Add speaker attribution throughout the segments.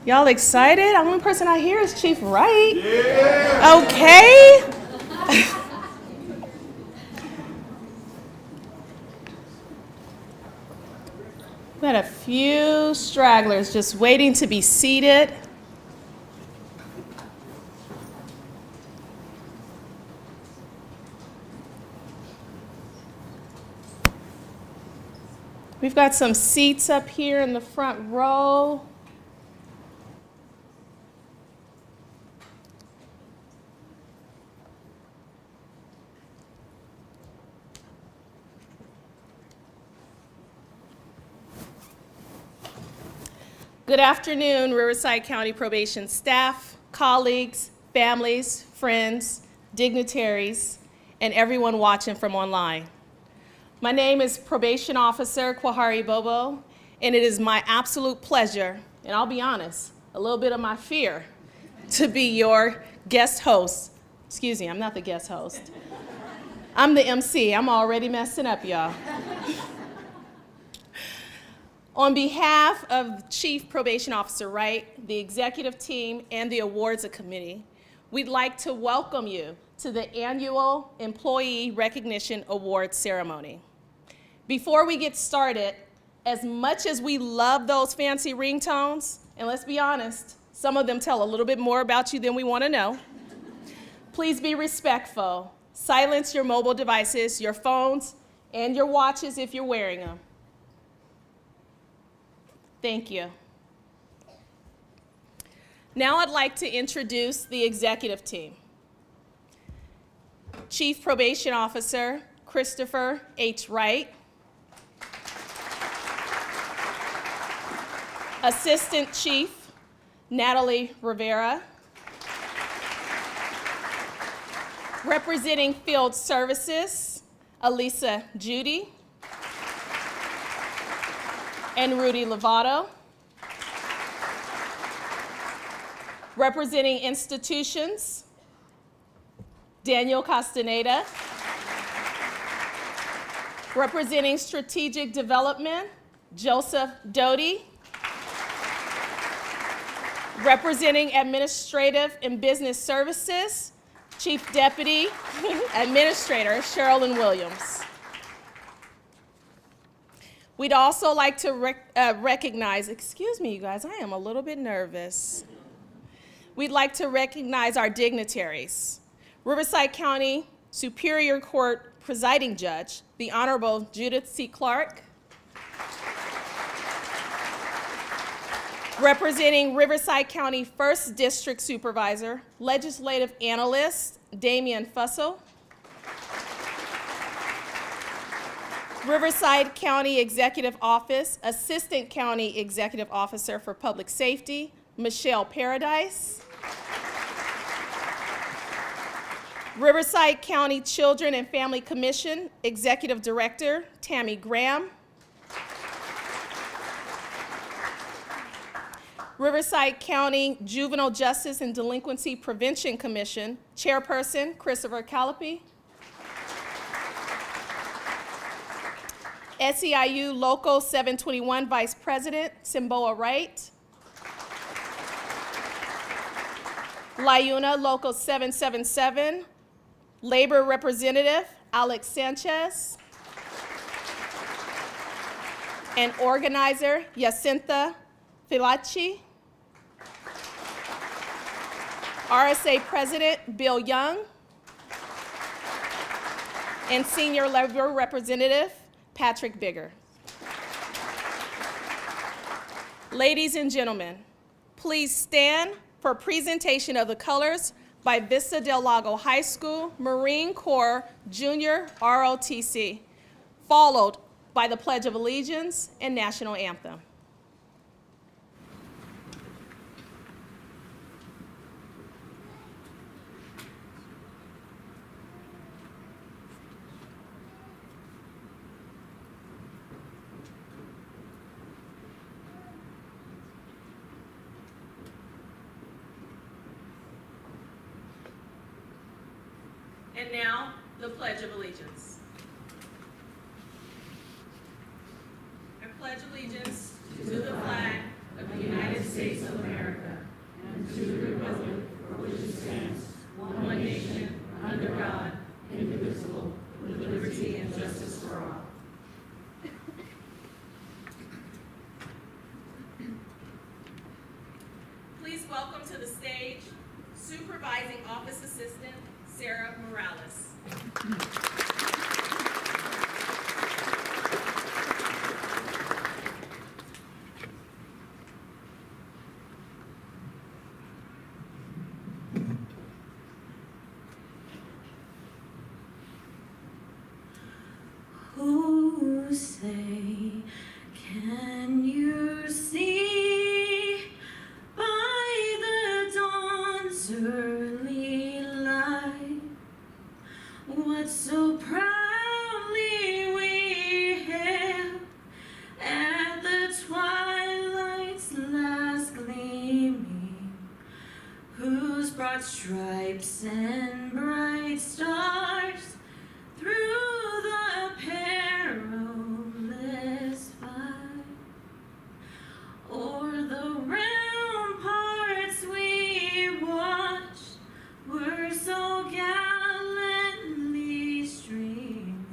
Speaker 1: Y'all excited? The only person I hear is Chief Wright. Yeah. Okay. We had a few stragglers just waiting to be seated. We've got some seats up here in the front row. Good afternoon, Riverside County Probation staff, colleagues, families, friends, dignitaries, and everyone watching from online. My name is Probation Officer Kwahari Bobo, and it is my absolute pleasure, and I'll be honest, a little bit of my fear, to be your guest host. Excuse me, I'm not the guest host. I'm the MC. I'm already messing up, y'all. On behalf of Chief Probation Officer Wright, the executive team, and the awards committee, we'd like to welcome you to the annual Employee Recognition Awards ceremony. Before we get started, as much as we love those fancy ringtones, and let's be honest, some of them tell a little bit more about you than we want to know, please be respectful. Silence your mobile devices, your phones, and your watches if you're wearing them. Thank you. Now I'd like to introduce the executive team. Chief Probation Officer Christopher H. Wright. Assistant Chief Natalie Rivera. Representing Field Services, Elisa Judy and Rudy Lovato. Representing Institutions, Daniel Castaneda. Representing Strategic Development, Joseph Doty. Representing Administrative and Business Services, Chief Deputy Administrator Sherilyn Williams. We'd also like to recognize, excuse me, you guys, I am a little bit nervous. We'd like to recognize our dignitaries. Riverside County Superior Court Presiding Judge, the Honorable Judith C. Clark. Representing Riverside County 1st District Supervisor, Legislative Analyst, Damian Fussell. Riverside County Executive Office, Assistant County Executive Officer for Public Safety, Michelle Paradise. Riverside County Children and Family Commission, Executive Director, Tammy Graham. Riverside County Juvenile Justice and Delinquency Prevention Commission, Chairperson, Christopher Callipy. SEIU Local 721 Vice President, Simboa Wright. LIUNA Local 777, Labor Representative, Alex Sanchez. And Organizer, Jacinta Filachi. RSA President, Bill Young. And Senior Labor Representative, Patrick Bigger. Ladies and gentlemen, please stand for presentation of the colors by Vista Del Lago High School Marine Corps Junior ROTC, followed by the Pledge of Allegiance and National Anthem. And now, the Pledge of Allegiance. I pledge allegiance to the flag of the United States of America Strong. Please welcome to the stage Supervising Office Assistant Sarah Morales.
Speaker 2: Who say, can you see by the dawn's early light what so proudly we hailed at the twilight's last gleaming, whose broad stripes and bright stars through the perilous fight, o'er the ramparts we watched, were so gallantly streaming,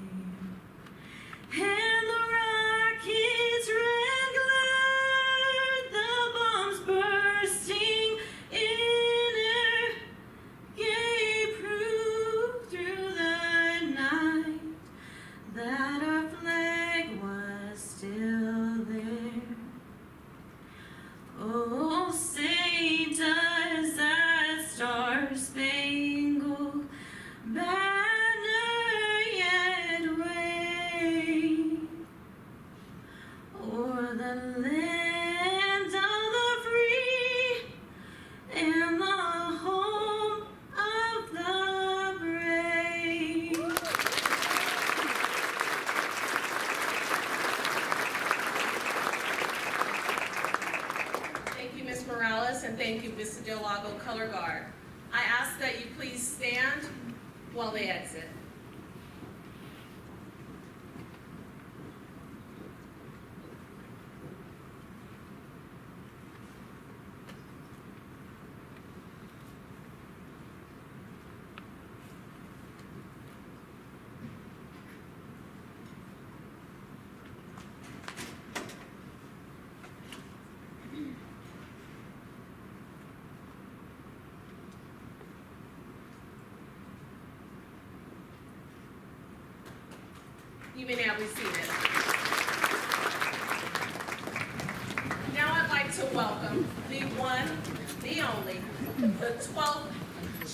Speaker 2: and the rocket's red glare, the bombs bursting in air, gave proof through the night that our flag was still there. Oh, say does that star-spangled banner yet wave o'er the land of the free and the home of the brave?
Speaker 1: Thank you, Ms. Morales, and thank you, Mr. Delago, Color Guard. I ask that you please stand while they exit. You may now be seated. Now I'd like to welcome the one, the only, the 12th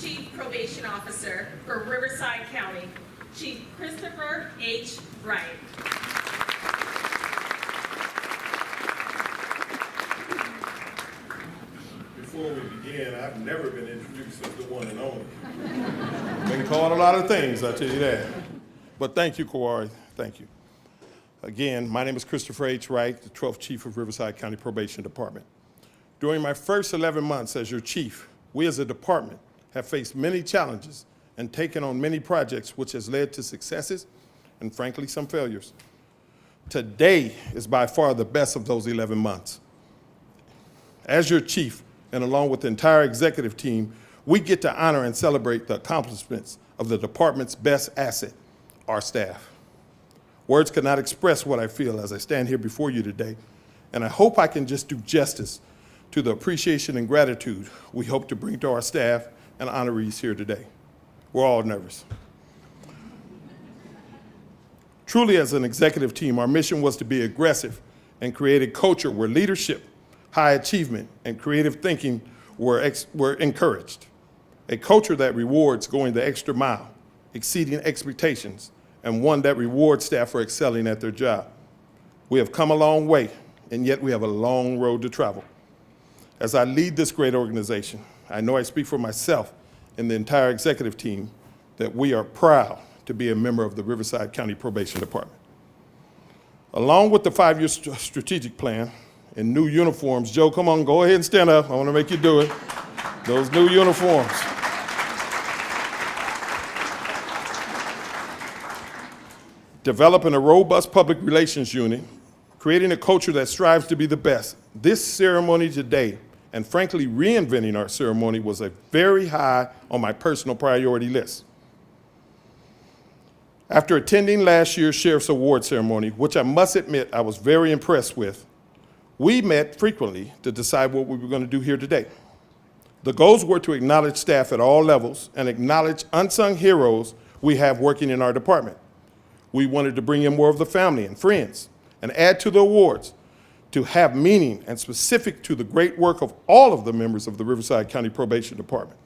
Speaker 1: Chief Probation Officer for Riverside County, Chief Christopher H. Wright.
Speaker 3: Before we begin, I've never been introduced as the one and only. Been called a lot of things, I'll tell you that. But thank you, Kawari. Thank you. Again, my name is Christopher H. Wright, the 12th Chief of Riverside County Probation Department. During my first 11 months as your chief, we as a department have faced many challenges and taken on many projects, which has led to successes and, frankly, some failures. Today is by far the best of those 11 months. As your chief, and along with the entire executive team, we get to honor and celebrate the accomplishments of the department's best asset, our staff. Words cannot express what I feel as I stand here before you today, and I hope I can just do justice to the appreciation and gratitude we hope to bring to our staff and honorees here today. We're all nervous. Truly, as an executive team, our mission was to be aggressive and create a culture where leadership, high achievement, and creative thinking were encouraged. A culture that rewards going the extra mile, exceeding expectations, and one that rewards staff for excelling at their job. We have come a long way, and yet we have a long road to travel. As I lead this great organization, I know I speak for myself and the entire executive team that we are proud to be a member of the Riverside County Probation Department. Along with the 5-year strategic plan and new uniforms, Joe, come on, go ahead and stand up. I want to make you do it. Those new uniforms. Developing a robust public relations unit, creating a culture that strives to be the best. This ceremony today, and frankly, reinventing our ceremony, was a very high on my personal priority list. After attending last year's Sheriff's Award ceremony, which I must admit I was very impressed with, we met frequently to decide what we were going to do here today. The goals were to acknowledge staff at all levels and acknowledge unsung heroes we have working in our department. We wanted to bring in more of the family and friends and add to the awards to have meaning and specific to the great work of all of the members of the Riverside County Probation Department.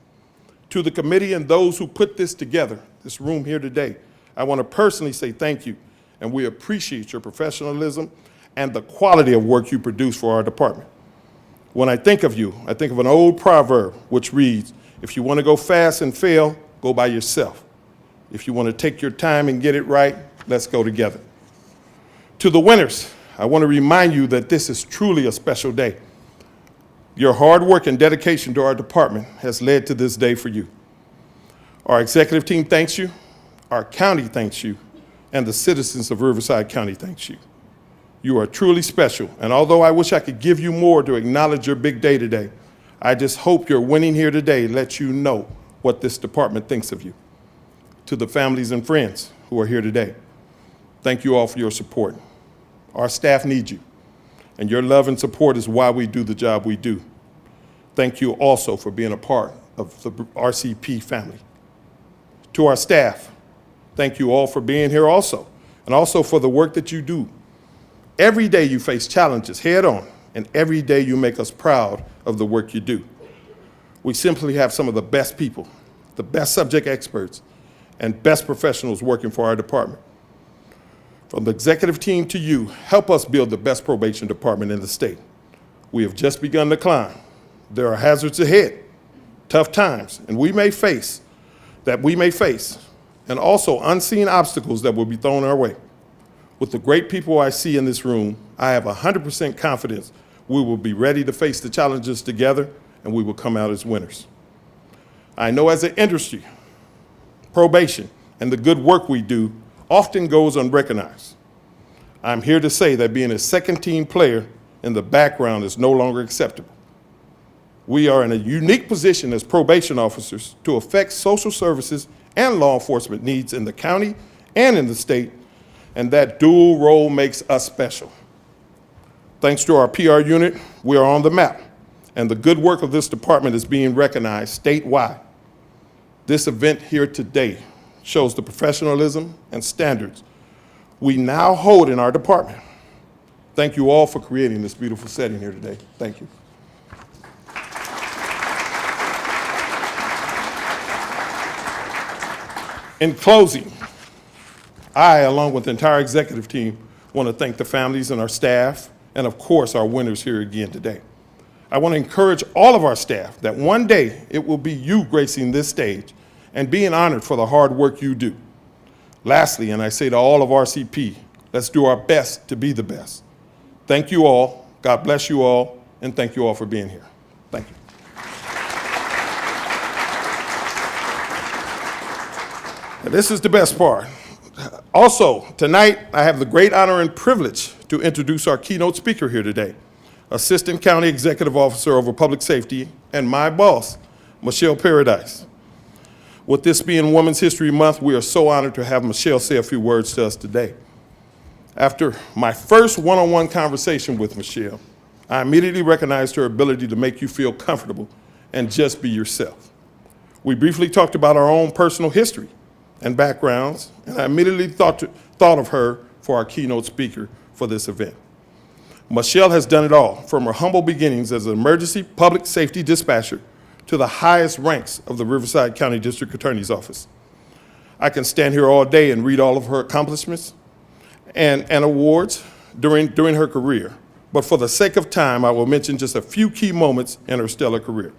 Speaker 3: To the committee and those who put this together, this room here today, I want to personally say thank you, and we appreciate your professionalism and the quality of work you produce for our department. When I think of you, I think of an old proverb which reads, if you want to go fast and fail, go by yourself. If you want to take your time and get it right, let's go together. To the winners, I want to remind you that this is truly a special day. Your hard work and dedication to our department has led to this day for you. Our executive team thanks you, our county thanks you, and the citizens of Riverside County thanks you. You are truly special, and although I wish I could give you more to acknowledge your big day today, I just hope your winning here today lets you know what this department thinks of you. To the families and friends who are here today, thank you all for your support. Our staff needs you, and your love and support is why we do the job we do. Thank you also for being a part of the RCP family. To our staff, thank you all for being here also, and also for the work that you do. Every day you face challenges head on, and every day you make us proud of the work you do. We simply have some of the best people, the best subject experts, and best professionals working for our department. From the executive team to you, help us build the best probation department in the state. We have just begun to climb. There are hazards ahead, tough times, and we may face, and also unseen obstacles that will be thrown our way. With the great people I see in this room, I have 100% confidence we will be ready to face the challenges together, and we will come out as winners. I know as an industry, probation and the good work we do often goes unrecognized. I'm here to say that being a second-team player in the background is no longer acceptable. We are in a unique position as probation officers to affect social services and law enforcement needs in the county and in the state, and that dual role makes us special. Thanks to our PR unit, we are on the map, and the good work of this department is being recognized statewide. This event here today shows the professionalism and standards we now hold in our department. Thank you all for creating this beautiful setting here today. Thank you. In closing, I, along with the entire executive team, want to thank the families and our staff, and of course, our winners here again today. I want to encourage all of our staff that one day it will be you gracing this stage and being honored for the hard work you do. Lastly, and I say to all of RCP, let's do our best to be the best. Thank you all, God bless you all, and thank you all for being here. Thank you. And this is the best part. Also, tonight, I have the great honor and privilege to introduce our keynote speaker here today, Assistant County Executive Officer over Public Safety and my boss, Michelle Paradise. With this being Women's History Month, we are so honored to have Michelle say a few words to us today. After my first one-on-one conversation with Michelle, I immediately recognized her ability to make you feel comfortable and just be yourself. We briefly talked about our own personal history and backgrounds, and I immediately thought of her for our keynote speaker for this event. Michelle has done it all, from her humble beginnings as an emergency public safety dispatcher to the highest ranks of the Riverside County District Attorney's Office. I can stand here all day and read all of her accomplishments and awards during her career, but for the sake of time, I will mention just a few key moments in her stellar career.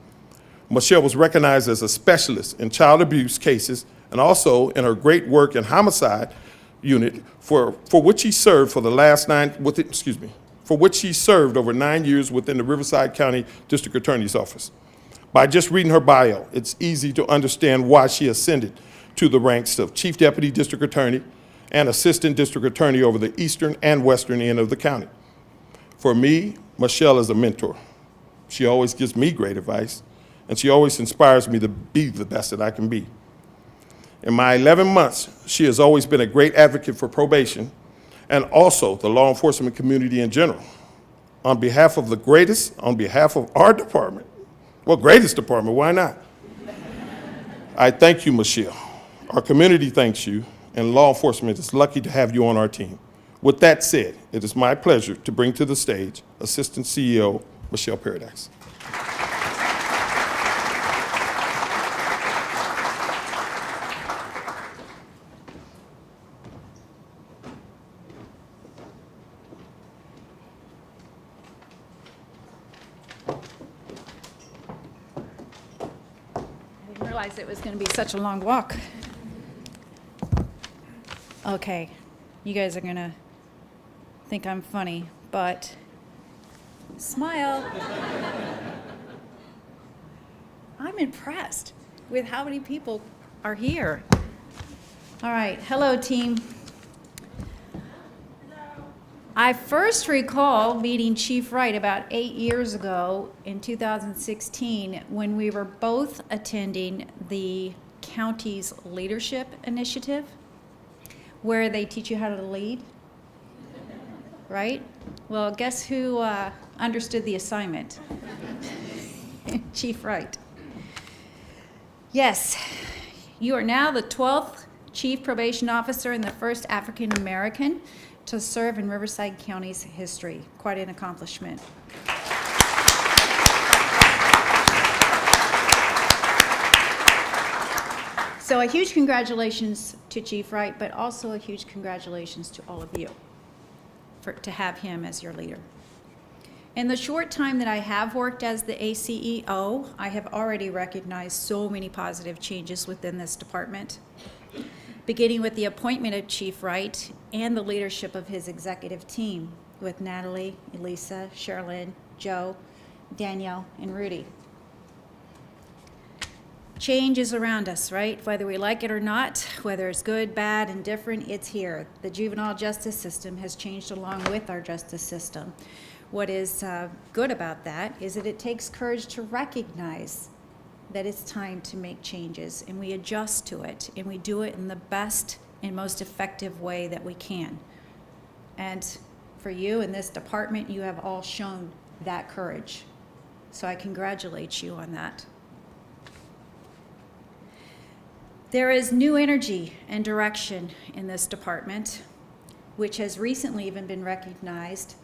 Speaker 3: Michelle was recognized as a specialist in child abuse cases and also in her great work in homicide unit for which she served over 9 years within the Riverside County District Attorney's Office. By just reading her bio, it's easy to understand why she ascended to the ranks of Chief Deputy District Attorney and Assistant District Attorney over the eastern and western end of the county. For me, Michelle is a mentor. She always gives me great advice, and she always inspires me to be the best that I can be. In my 11 months, she has always been a great advocate for probation and also the law enforcement community in general. On behalf of our department, well, greatest department, why not? I thank you, Michelle. Our community thanks you, and law enforcement is lucky to have you on our team. With that said, it is my pleasure to bring to the stage Assistant CEO Michelle Paradise.
Speaker 4: I didn't realize it was going to be such a long walk. Okay, you guys are going to think I'm funny, but smile. I'm impressed with how many people are here. All right, hello team. I first recall meeting Chief Wright about 8 years ago in 2016 when we were both attending the county's leadership initiative where they teach you how to lead, right? Well, guess who understood the assignment? Chief Wright. Yes, you are now the 12th Chief Probation Officer and the first African American to serve in Riverside County's history. Quite an accomplishment. So a huge congratulations to Chief Wright, but also a huge congratulations to all of you to have him as your leader. In the short time that I have worked as the ACEO, I have already recognized so many positive changes within this department, beginning with the appointment of Chief Wright and the leadership of his executive team with Natalie, Elisa, Sherilyn, Joe, Danielle, and Rudy. Change is around us, right? Whether we like it or not, whether it's good, bad, indifferent, it's here. The juvenile justice system has changed along with our justice system. What is good about that is that it takes courage to recognize that it's time to make changes, and we adjust to it, and we do it in the best and most effective way that we can. And for you in this department, you have all shown that courage. So I congratulate you on that. There is new energy and direction in this department, which has recently even been recognized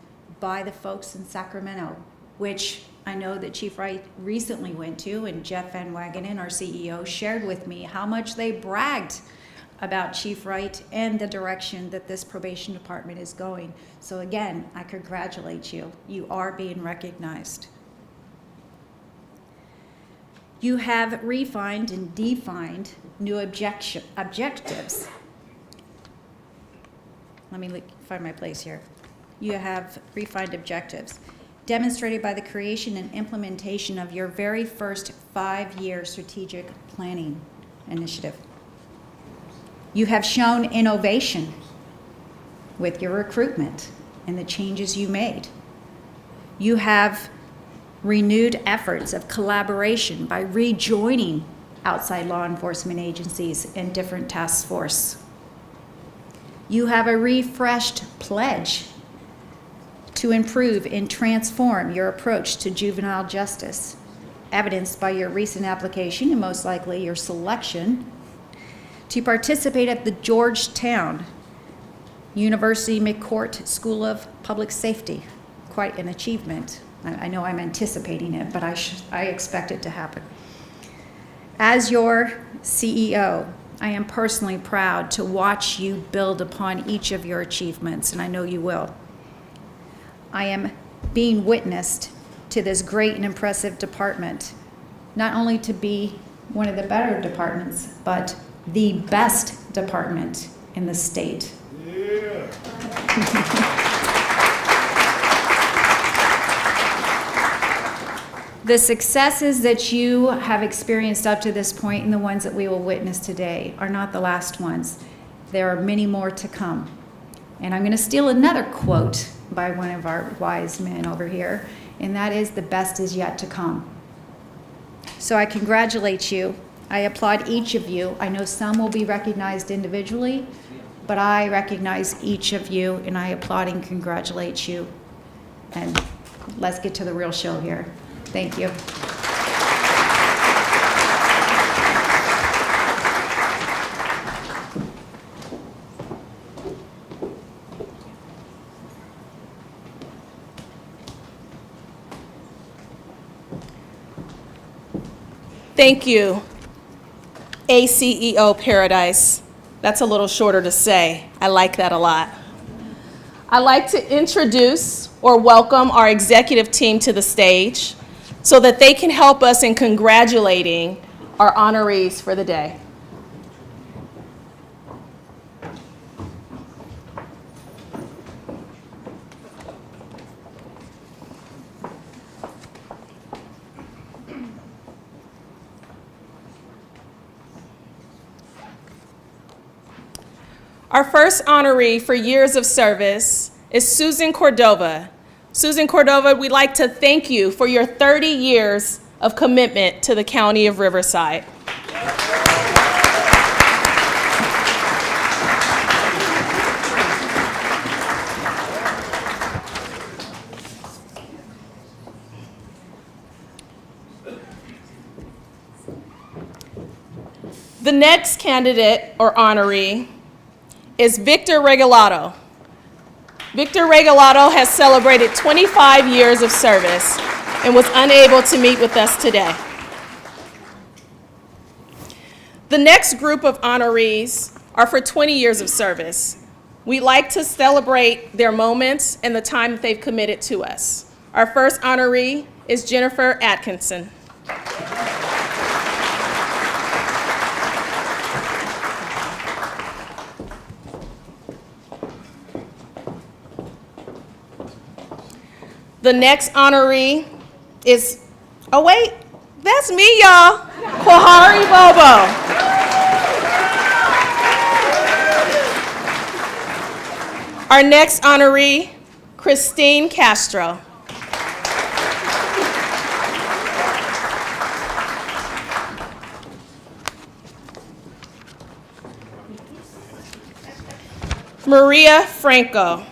Speaker 4: by the folks in Sacramento, which I know that Chief Wright recently went to, and Jeff Van Wagenen, our CEO, shared with me how much they bragged about Chief Wright and the direction that this probation department is going. So again, I congratulate you. You are being recognized. You have refined and defined new objectives. Let me find my place here. You have refined objectives, demonstrated by the creation and implementation of your very first 5-year strategic planning initiative. You have shown innovation with your recruitment and the changes you made. You have renewed efforts of collaboration by rejoining outside law enforcement agencies and different task force. You have a refreshed pledge to improve and transform your approach to juvenile justice, evidenced by your recent application and most likely your selection to participate at the Georgetown University McCourt School of Public Safety. Quite an achievement. I know I'm anticipating it, but I expect it to happen. As your CEO, I am personally proud to watch you build upon each of your achievements, and I know you will. I am being witnessed to this great and impressive department, not only to be one of the better departments, but the best department in the state.
Speaker 3: Yeah.
Speaker 4: The successes that you have experienced up to this point and the ones that we will witness today are not the last ones. There are many more to come. And I'm going to steal another quote by one of our wise men over here, and that is, "The best is yet to come." So I congratulate you I applaud each of you. I know some will be recognized individually, but I recognize each of you, and I applaud and congratulate you. And let's get to the real show here. Thank you.
Speaker 1: Thank you, ACEO Paradise. That's a little shorter to say. I like that a lot. I'd like to introduce or welcome our executive team to the stage so that they can help us in congratulating our honorees for the day. Our first honoree for years of service is Susan Cordova. Susan Cordova, we'd like to thank you for your 30 years of commitment to the County of Riverside. The next candidate or honoree is Victor Regalado. Victor Regalado has celebrated 25 years of service and was unable to meet with us today. The next group of honorees are for 20 years of service. We'd like to celebrate their moments and the time that they've committed to us. Our first honoree is Jennifer Atkinson. The next honoree is, oh wait, that's me, y'all, Kwahari Bobo. Our next honoree, Christine Castro. Maria Franco.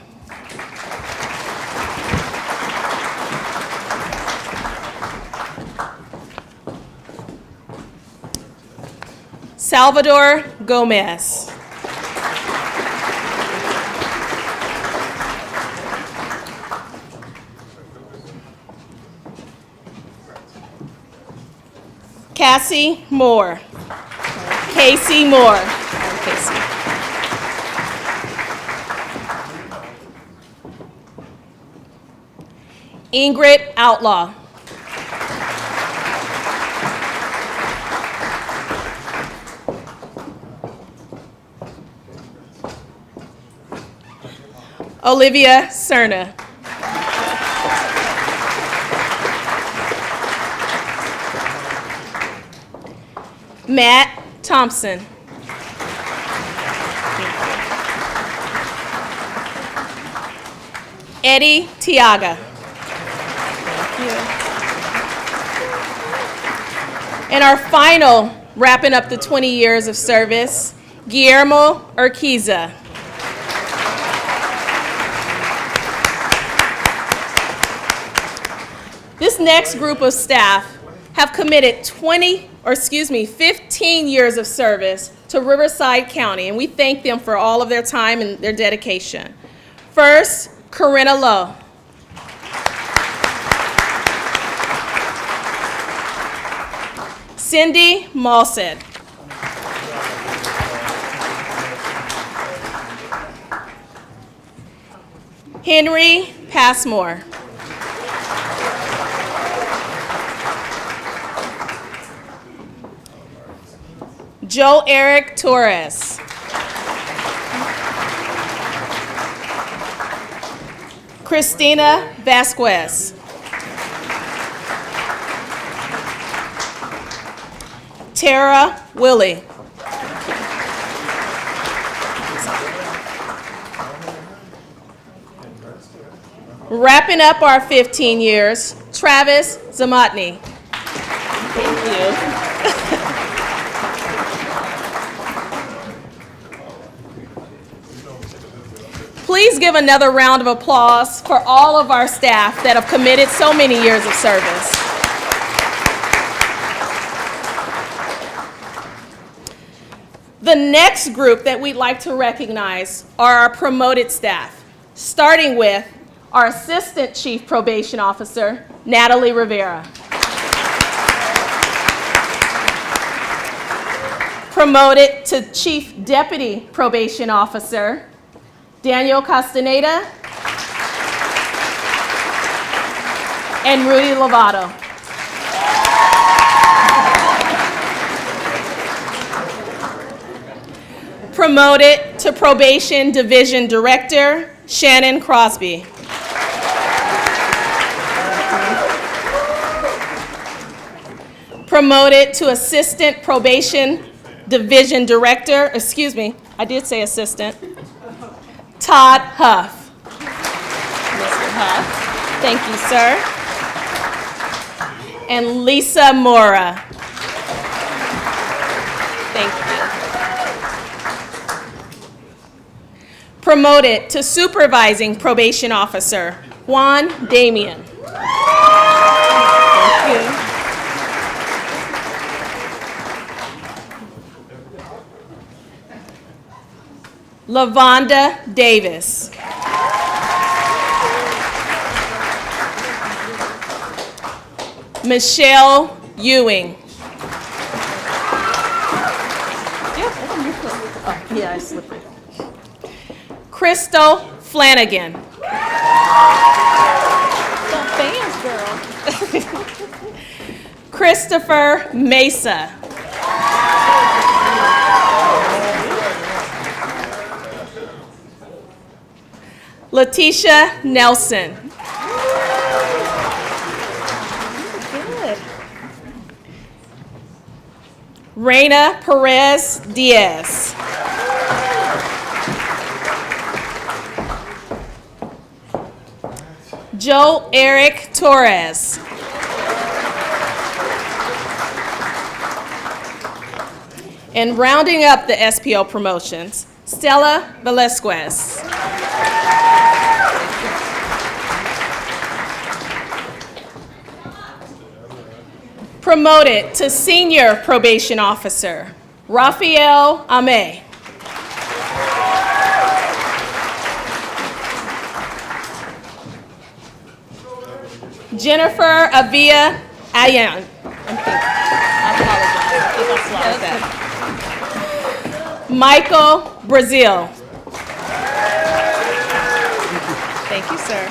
Speaker 1: Salvador Gomez. Cassie Moore. Casey Moore. Casey. Ingrid Outlaw. Olivia Cerna. Matt Thompson. Eddie Tiaga. And our final, wrapping up the 20 years of service, Guillermo Urquiza. This next group of staff have committed 15 years of service to Riverside County, and we thank them for all of their time and their dedication. First, Corinna Lowe. Cindy Malsed. Henry Passmore. Joe Eric Torres. Christina Vasquez. Tara Willie. Wrapping up our 15 years, Travis Zamatny. Thank you. please give another round of applause for all of our staff that have committed so many years of service. The next group that we'd like to recognize are our promoted staff, starting with our Assistant Chief Probation Officer, Natalie Rivera. Promoted to Chief Deputy Probation Officer, Daniel Castaneda and Rudy Lovato. Promoted to Probation Division Director, Shannon Crosby. Promoted to Assistant Probation Division Director, excuse me, I did say assistant, Todd Huff. Mr. Huff, thank you, sir. And Lisa Mora. Thank you. Promoted to Supervising Probation Officer, Juan Damian. Thank you. Lavonda Davis. Michelle Ewing. Yeah, I slipped it. Crystal Flanagan. Fans, girl. Christopher Mesa. Letitia Nelson. Good. Reina Perez Diaz. Joe Eric Torres. And rounding up the SPO promotions, Stella Velasquez. Promoted to Senior Probation Officer, Rafael Ame. Jennifer Avia Ayan. I apologize if I that. Michael Brazil. Thank you, sir.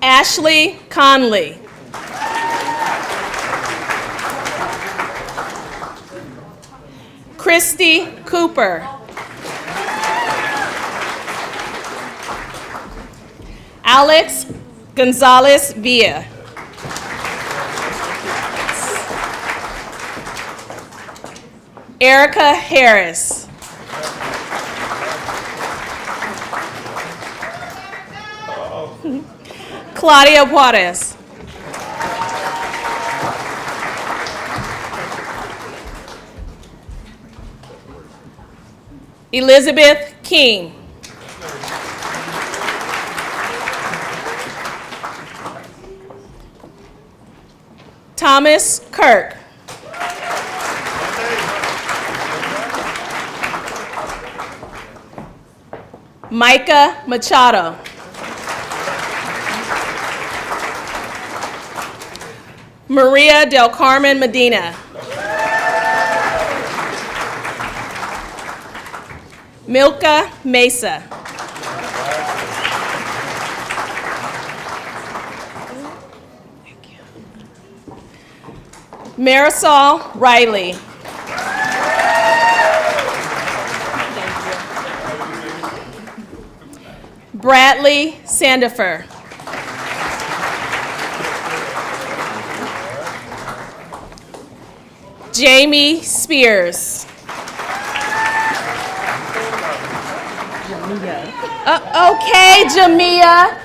Speaker 1: Ashley Conley. Christy Cooper. Alex Gonzalez Villa. Erica Harris. Claudia Juarez. Elizabeth King. Thomas Kirk. Micah Machado. Maria del Carmen Medina. Milka Mesa. Marisol Riley. Bradley Sandifer. Jamie Spears. Okay, Jamia.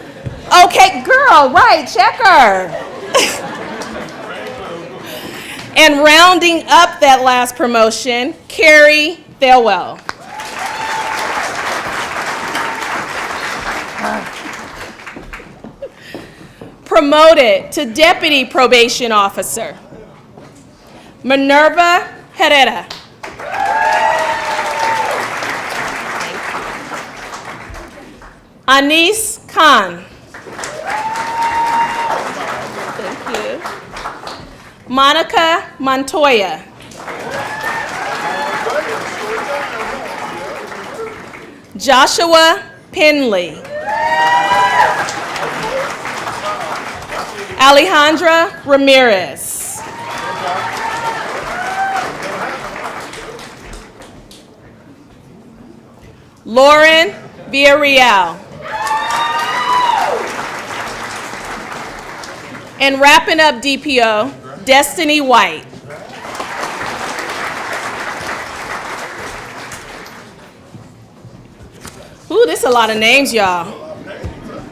Speaker 1: Okay, girl, right, check her. And rounding up that last promotion, Carrie Thelwell. Promoted to Deputy Probation Officer, Minerva Herrera. Anis Khan. Thank you. Monica Montoya. Joshua Penley. Alejandra Ramirez. Lauren Villarreal. And wrapping up DPO, Destiny White. Ooh, this is a lot of names, y'all.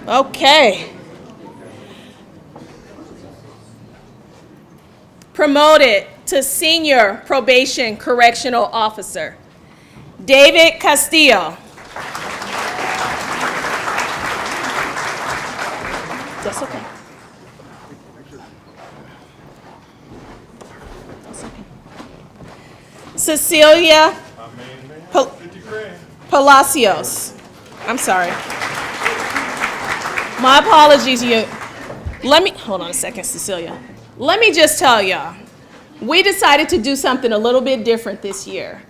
Speaker 1: Okay. Promoted to Senior Probation Correctional Officer, David Castillo. That's okay. That's okay. Cecilia Palacios. I'm sorry. My apologies, hold on a second, Cecilia. Let me just tell y'all, we decided to do something a little bit different this year.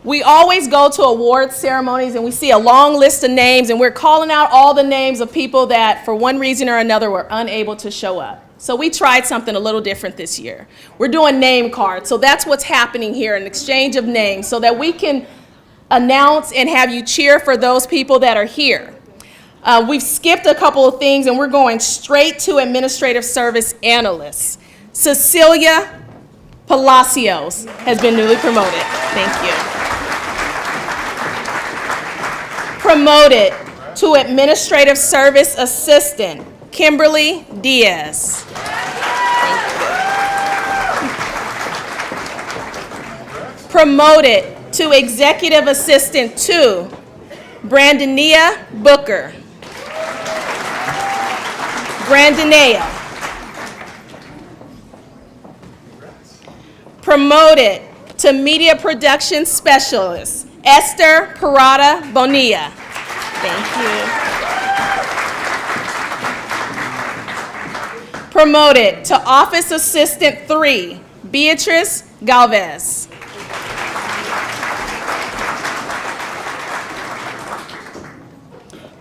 Speaker 1: We always go to awards ceremonies and we see a long list of names and we're calling out all the names of people that for one reason or another were unable to show up. So we tried something a little different this year. We're doing name cards. So that's what's happening here, an exchange of names so that we can announce and have you cheer for those people that are here. We've skipped a couple of things and we're going straight to administrative service analysts. Cecilia Palacios has been newly promoted. Thank you. Promoted to administrative service assistant, Kimberly Diaz. Promoted to executive assistant 2, Brandonea Booker. Brandonea. Promoted to media production specialist, Esther Parada Bonilla. Thank you. Promoted to office assistant 3, Beatrice Galvez.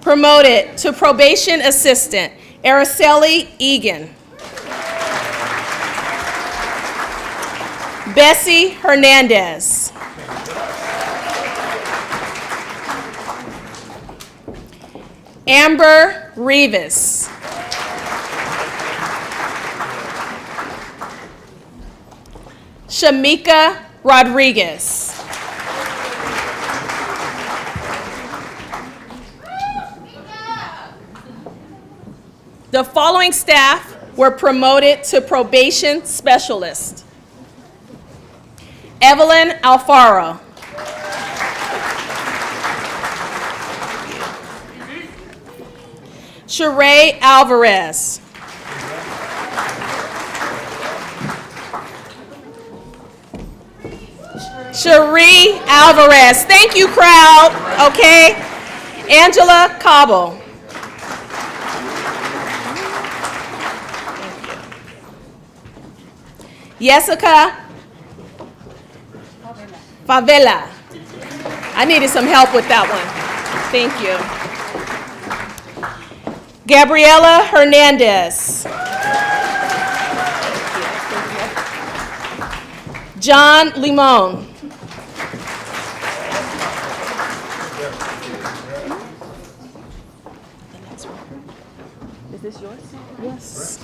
Speaker 1: Promoted to probation assistant, Araceli Egan. Bessie Hernandez. Amber Rivas. Shamika Rodriguez. The following staff were promoted to probation specialist. Evelyn Alfaro. Sheree Alvarez. Cherie Alvarez. Thank you, crowd. Okay. Angela Cabo. Jessica Favela. I needed some help with that one. Thank you. Gabriela Hernandez. John Limon. Is this yours? Yes.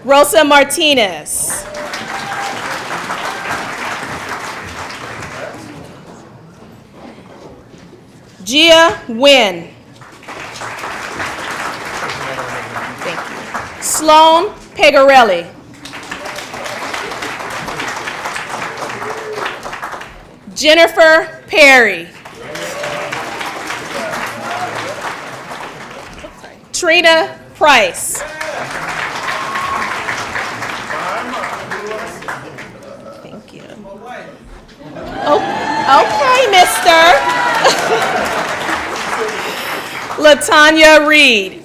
Speaker 1: Rosa Martinez. Gia Nguyen. Thank you. Sloan Pegarelli. Jennifer Perry. Oops, sorry. Trina Price. Thank you. Oh, okay, mister. Latanya Reed.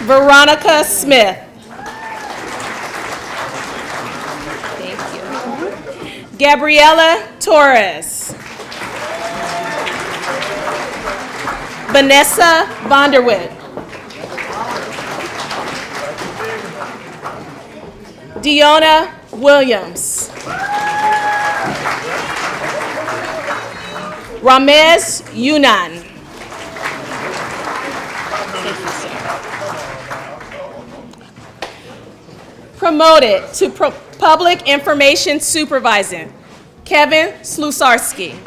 Speaker 1: Veronica Smith. Thank you. Gabriela Torres. Vanessa Vonderwit. Deonna Williams. Ramez Yunan. Thank you, sir. Promoted to Public Information Supervisor, Kevin Slusarski.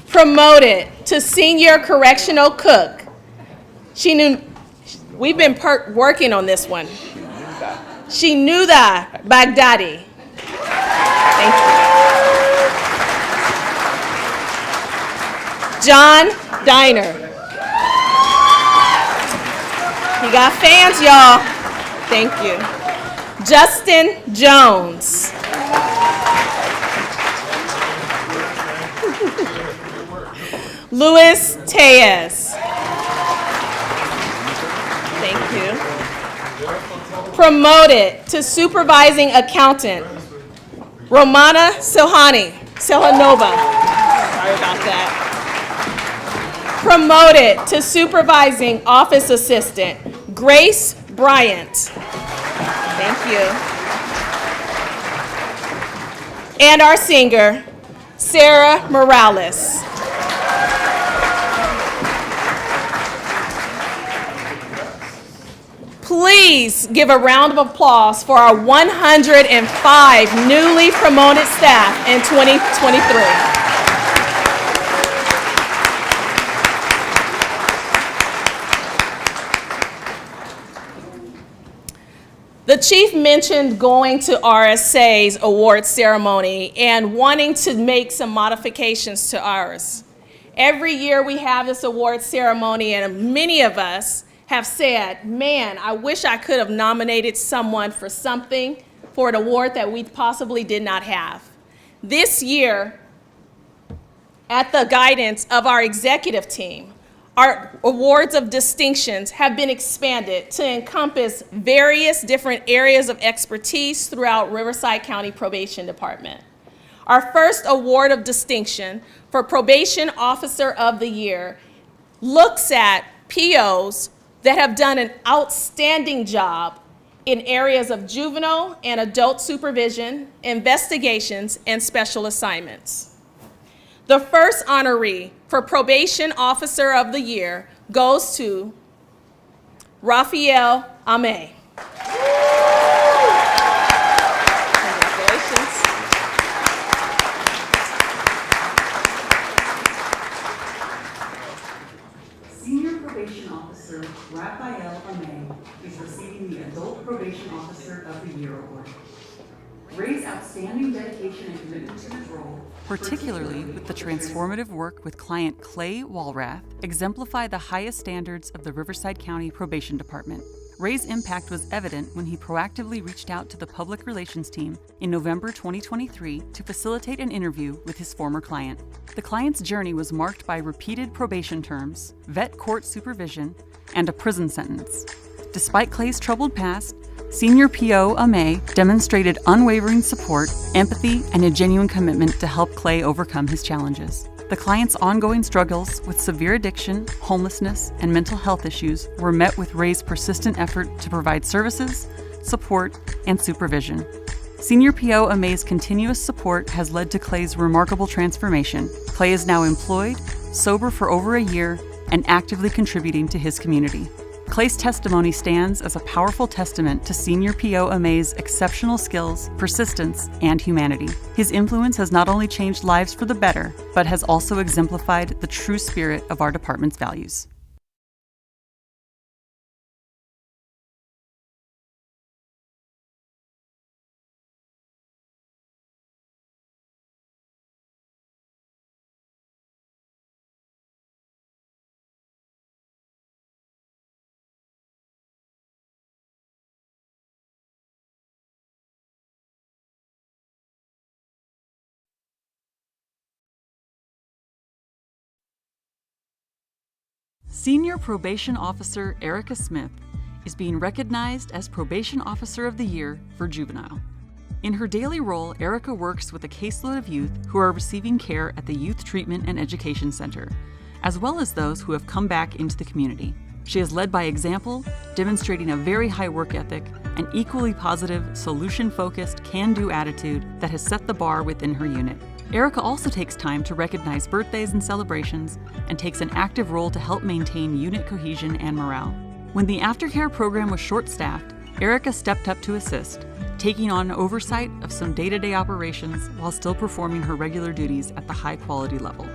Speaker 1: Promoted to Senior Correctional Cook. We've been working on this one. Shinuda Baghdadi. Thank you. John Diner. He got fans, y'all. Thank you. Justin Jones. Luis Tejas. Thank you. Promoted to Supervising Accountant, Romana Silhanova. Sorry about that. Promoted to Supervising Office Assistant, Grace Bryant. Thank you. And our singer, Sarah Morales. Please give a round of applause for our 105 newly promoted staff in 2023. The chief mentioned going to RSA's award ceremony and wanting to make some modifications to ours. Every year we have this award ceremony, and many of us have said, man, I wish I could have nominated someone for something, for an award that we possibly did not have. This year, at the guidance of our executive team, our awards of distinctions have been expanded to encompass various different areas of expertise throughout Riverside County Probation Department. Our first award of distinction for Probation Officer of the Year looks at POs that have done an outstanding job in areas of juvenile and adult supervision, investigations, and special assignments. The first honoree for Probation Officer of the Year goes to Raphael Ame. Congratulations.
Speaker 5: Senior Probation Officer Raphael Ame is receiving the Adult Probation Officer of the Year Award. Ray's outstanding dedication and commitment to his role,
Speaker 6: particularly with the transformative work with client Clay Walrath, exemplify the highest standards of the Riverside County Probation Department. Ray's impact was evident when he proactively reached out to the public relations team in November 2023 to facilitate an interview with his former client. The client's journey was marked by repeated probation terms, vet court supervision, and a prison sentence. Despite Clay's troubled past, Senior PO Ame demonstrated unwavering support, empathy, and a genuine commitment to help Clay overcome his challenges. The client's ongoing struggles with severe addiction, homelessness, and mental health issues were met with Ray's persistent effort to provide services, support, and supervision. Senior PO Ame's continuous support has led to Clay's remarkable transformation. Clay is now employed, sober for over a year, and actively contributing to his community. Clay's testimony stands as a powerful testament to Senior PO Ame's exceptional skills, persistence, and humanity. His influence has not only changed lives for the better, but has also exemplified the true spirit of our department's values. Senior Probation Officer Erica Smith is being recognized as Probation Officer of the Year for Juvenile. In her daily role, Erica works with a caseload of youth who are receiving care at the Youth Treatment and Education Center, as well as those who have come back into the community. She has led by example, demonstrating a very high work ethic, an equally positive, solution-focused, can-do attitude that has set the bar within her unit. Erica also takes time to recognize birthdays and celebrations and takes an active role to help maintain unit cohesion and morale. When the aftercare program was short-staffed, Erica stepped up to assist, taking on oversight of some day-to-day operations while still performing her regular duties at the high-quality level.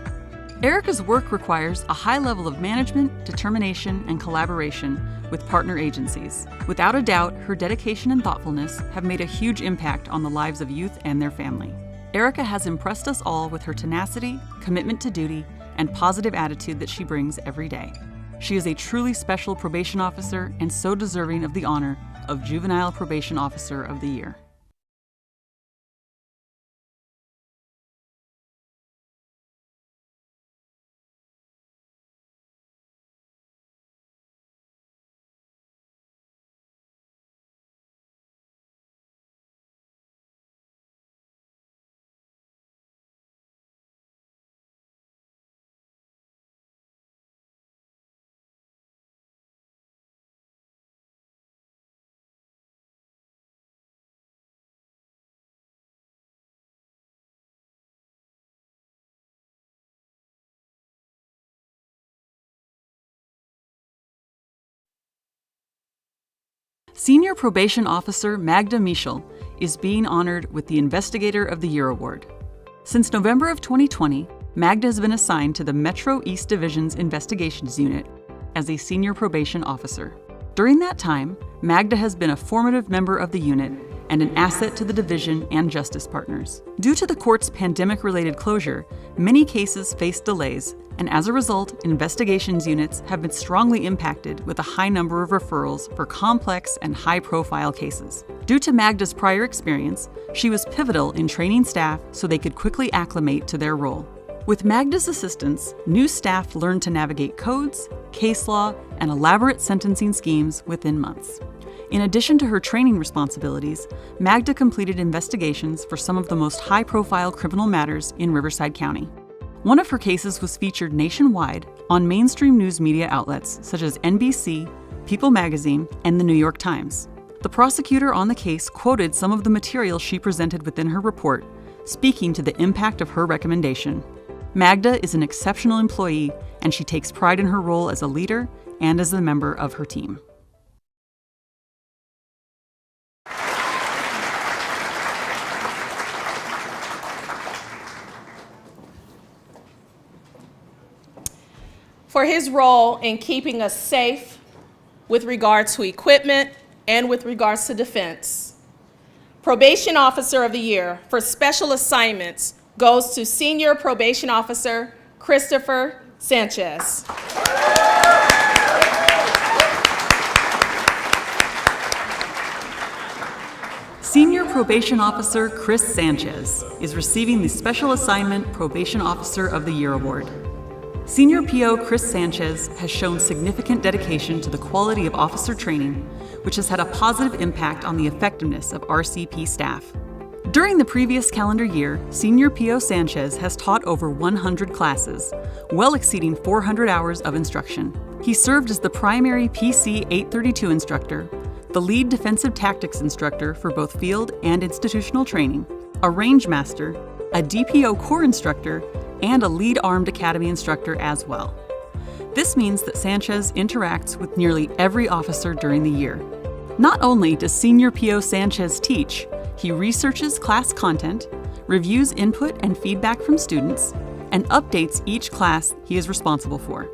Speaker 6: Erica's work requires a high level of management, determination, and collaboration with partner agencies. Without a doubt, her dedication and thoughtfulness have made a huge impact on the lives of youth and their family. Erica has impressed us all with her tenacity, commitment to duty, and positive attitude that she brings every day. She is a truly special probation officer and so deserving of the honor of Juvenile Probation Officer of the Year. Senior Probation Officer Magda Michel is being honored with the Investigator of the Year Award. Since November of 2020, Magda has been assigned to the Metro East Division's Investigations Unit as a Senior Probation Officer. During that time, Magda has been a formative member of the unit and an asset to the division and justice partners. Due to the court's pandemic-related closure, many cases faced delays, and as a result, investigations units have been strongly impacted with a high number of referrals for complex and high-profile cases. Due to Magda's prior experience, she was pivotal in training staff so they could quickly acclimate to their role. With Magda's assistance, new staff learned to navigate codes, case law, and elaborate sentencing schemes within months. In addition to her training responsibilities, Magda completed investigations for some of the most high-profile criminal matters in Riverside County. One of her cases was featured nationwide on mainstream news media outlets such as NBC, People Magazine, and the New York Times. The prosecutor on the case quoted some of the material she presented within her report, speaking to the impact of her recommendation. Magda is an exceptional employee, and she takes pride in her role as a leader and as a member of her team.
Speaker 1: For his role in keeping us safe with regard to equipment and with regards to defense. Probation Officer of the Year for special assignments goes to Senior Probation Officer Christopher Sanchez.
Speaker 6: Senior Probation Officer Chris Sanchez is receiving the Special Assignment Probation Officer of the Year Award. Senior PO Chris Sanchez has shown significant dedication to the quality of officer training, which has had a positive impact on the effectiveness of RCP staff. During the previous calendar year, Senior PO Sanchez has taught over 100 classes, well exceeding 400 hours of instruction. He served as the primary PC 832 instructor, the lead defensive tactics instructor for both field and institutional training, a range master, a DPO core instructor, and a lead armed academy instructor as well. This means that Sanchez interacts with nearly every officer during the year. Not only does Senior PO Sanchez teach, he researches class content, reviews input and feedback from students, and updates each class he is responsible for.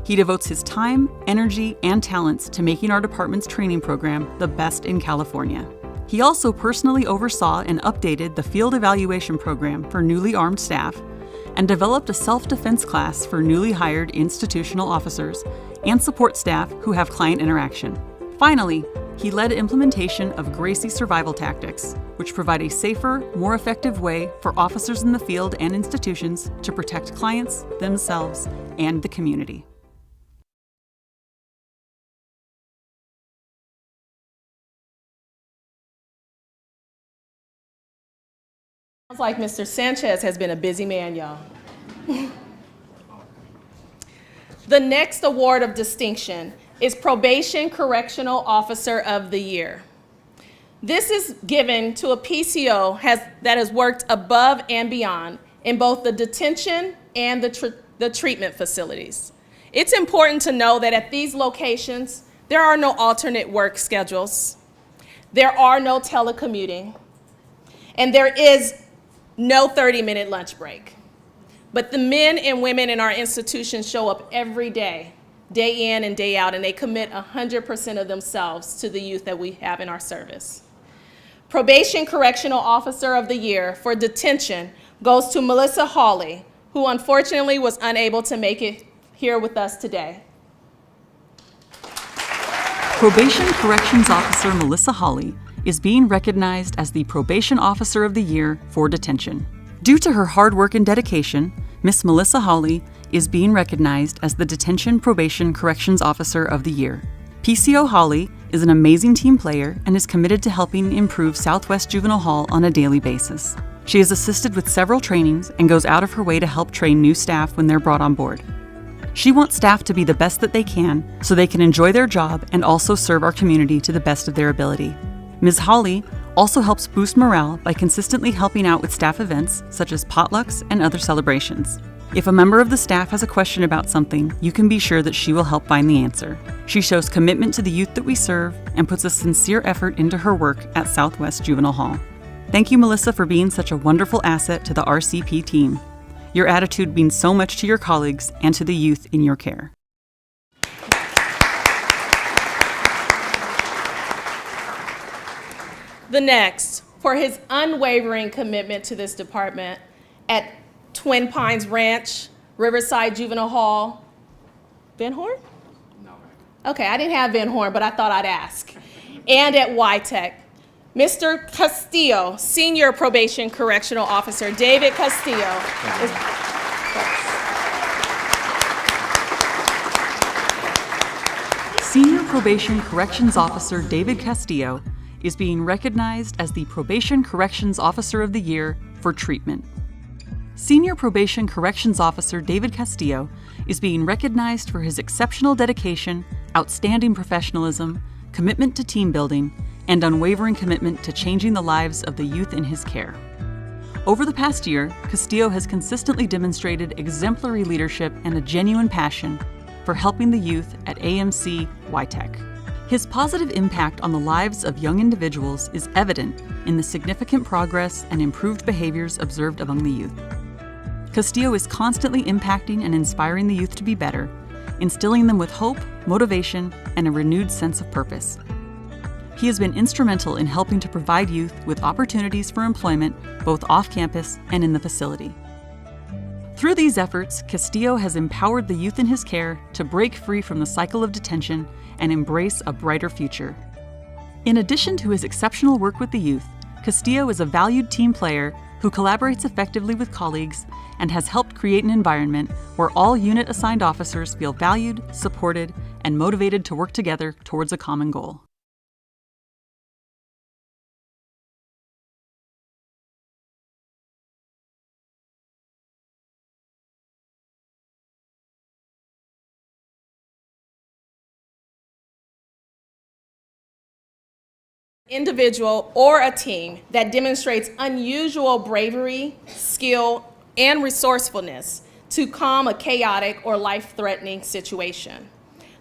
Speaker 6: He devotes his time, energy, and talents to making our department's training program the best in California. He also personally oversaw and updated the field evaluation program for newly armed staff and developed a self-defense class for newly hired institutional officers and support staff who have client interaction. Finally, he led implementation of Gracie survival tactics, which provide a safer, more effective way for officers in the field and institutions to protect clients, themselves, and the community.
Speaker 1: Sounds like Mr. Sanchez has been a busy man, y'all. The next award of distinction is Probation Correctional Officer of the Year. This is given to a PCO that has worked above and beyond in both the detention and the treatment facilities. It's important to know that at these locations, there are no alternate work schedules, there are no telecommuting, and there is no 30-minute lunch break. But the men and women in our institutions show up every day, day in and day out, and they commit 100% of themselves to the youth that we have in our service. Probation Correctional Officer of the Year for detention goes to Melissa Hawley, who unfortunately was unable to make it here with us today.
Speaker 6: Probation Corrections Officer Melissa Hawley is being recognized as the Probation Officer of the Year for detention. Due to her hard work and dedication, Miss Melissa Hawley is being recognized as the Detention Probation Corrections Officer of the Year. PCO Hawley is an amazing team player and is committed to helping improve Southwest Juvenile Hall on a daily basis. She has assisted with several trainings and goes out of her way to help train new staff when they're brought on board. She wants staff to be the best that they can so they can enjoy their job and also serve our community to the best of their ability. Ms. Hawley also helps boost morale by consistently helping out with staff events such as potlucks and other celebrations. If a member of the staff has a question about something, you can be sure that she will help find the answer. She shows commitment to the youth that we serve and puts a sincere effort into her work at Southwest Juvenile Hall. Thank you, Melissa, for being such a wonderful asset to the RCP team. Your attitude means so much to your colleagues and to the youth in your care.
Speaker 1: The next, for his unwavering commitment to this department at Twin Pines Ranch, Riverside Juvenile Hall. Van Horn? No. Okay, I didn't have Van Horn, but I thought I'd ask. And at YTech. Mr. Castillo, Senior Probation Correctional Officer, David Castillo.
Speaker 6: Senior Probation Corrections Officer David Castillo is being recognized as the Probation Corrections Officer of the Year for treatment. Senior Probation Corrections Officer David Castillo is being recognized for his exceptional dedication, outstanding professionalism, commitment to team building, and unwavering commitment to changing the lives of the youth in his care. Over the past year, Castillo has consistently demonstrated exemplary leadership and a genuine passion for helping the youth at AMC YTech. His positive impact on the lives of young individuals is evident in the significant progress and improved behaviors observed among the youth. Castillo is constantly impacting and inspiring the youth to be better, instilling them with hope, motivation, and a renewed sense of purpose. He has been instrumental in helping to provide youth with opportunities for employment both off-campus and in the facility. Through these efforts, Castillo has empowered the youth in his care to break free from the cycle of detention and embrace a brighter future. In addition to his exceptional work with the youth, Castillo is a valued team player who collaborates effectively with colleagues and has helped create an environment where all unit-assigned officers feel valued, supported, and motivated to work together towards a common goal.
Speaker 1: Individual or a team that demonstrates unusual bravery, skill, and resourcefulness to calm a chaotic or life-threatening situation.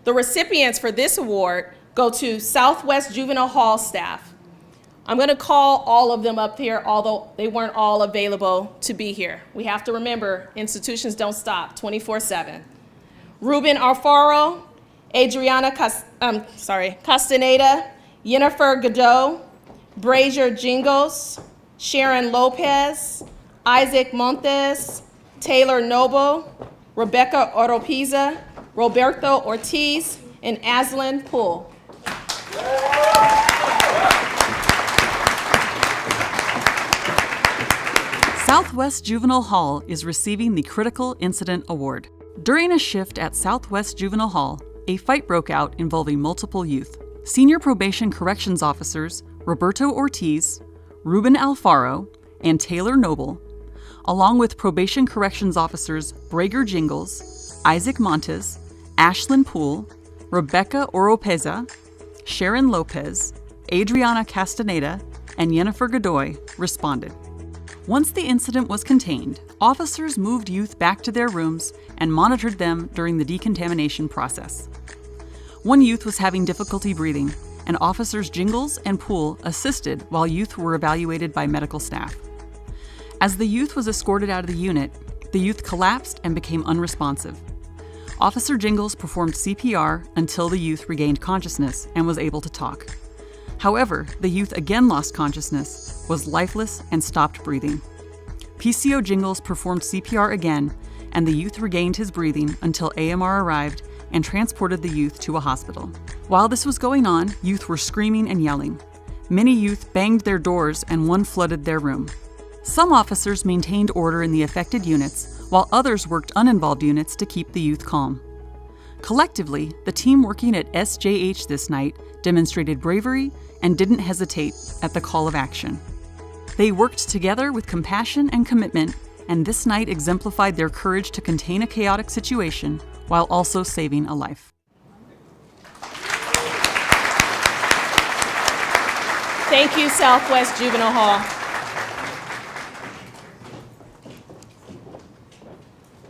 Speaker 1: The recipients for this award go to Southwest Juvenile Hall staff. I'm going to call all of them up here, although they weren't all available to be here. We have to remember, institutions don't stop 24/7. Ruben Alfaro, Adriana Castaneda, Yennefer Godot, Brazier Jingles, Sharon Lopez, Isaac Montes, Taylor Noble, Rebecca Oropeza, Roberto Ortiz, and Aslan Poole.
Speaker 6: Southwest Juvenile Hall is receiving the Critical Incident Award. During a shift at Southwest Juvenile Hall, a fight broke out involving multiple youth. Senior Probation Corrections Officers Roberto Ortiz, Ruben Alfaro, and Taylor Noble, along with Probation Corrections Officers Brager Jingles, Isaac Montes, Ashlyn Poole, Rebecca Oropeza, Sharon Lopez, Adriana Castaneda, and Yennefer Godoy, responded. Once the incident was contained, officers moved youth back to their rooms and monitored them during the decontamination process. One youth was having difficulty breathing, and officers Jingles and Poole assisted while youth were evaluated by medical staff. As the youth was escorted out of the unit, the youth collapsed and became unresponsive. Officer Jingles performed CPR until the youth regained consciousness and was able to talk. However, the youth again lost consciousness, was lifeless, and stopped breathing. PCO Jingles performed CPR again, and the youth regained his breathing until AMR arrived and transported the youth to a hospital. While this was going on, youth were screaming and yelling. Many youth banged their doors and one flooded their room. Some officers maintained order in the affected units, while others worked uninvolved units to keep the youth calm. Collectively, the team working at SJH this night demonstrated bravery and didn't hesitate at the call of action. They worked together with compassion and commitment, and this night exemplified their courage to contain a chaotic situation while also saving a life.
Speaker 1: Thank you, Southwest Juvenile Hall.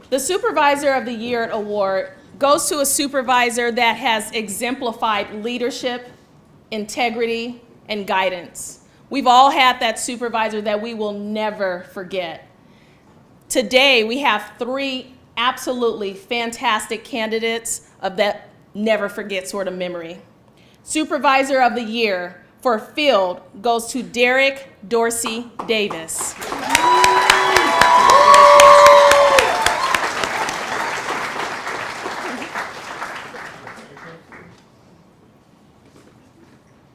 Speaker 1: The Supervisor of the Year Award goes to a supervisor that has exemplified leadership, integrity, and guidance. We've all had that supervisor that we will never forget. Today, we have 3 absolutely fantastic candidates of that never forget sort of memory. Supervisor of the Year for Field goes to Derek Dorsey Davis.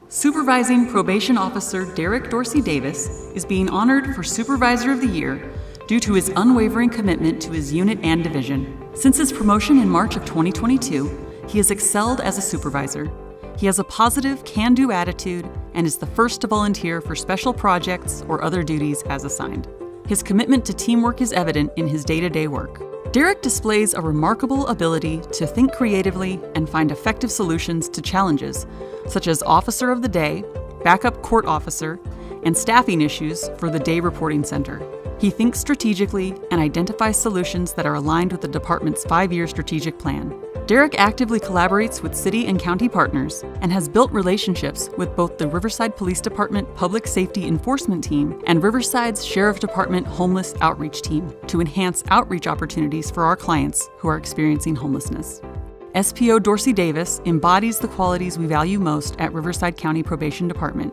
Speaker 6: Supervising Probation Officer Derek Dorsey Davis is being honored for Supervisor of the Year due to his unwavering commitment to his unit and division. Since his promotion in March of 2022, he has excelled as a supervisor. He has a positive, can-do attitude and is the first to volunteer for special projects or other duties as assigned. His commitment to teamwork is evident in his day-to-day work. Derek displays a remarkable ability to think creatively and find effective solutions to challenges, such as Officer of the Day, Backup Court Officer, and staffing issues for the Day Reporting Center. He thinks strategically and identifies solutions that are aligned with the department's 5-year strategic plan. Derek actively collaborates with city and county partners and has built relationships with both the Riverside Police Department Public Safety Enforcement Team and Riverside's Sheriff Department Homeless Outreach Team to enhance outreach opportunities for our clients who are experiencing homelessness. SPO Dorsey Davis embodies the qualities we value most at Riverside County Probation Department.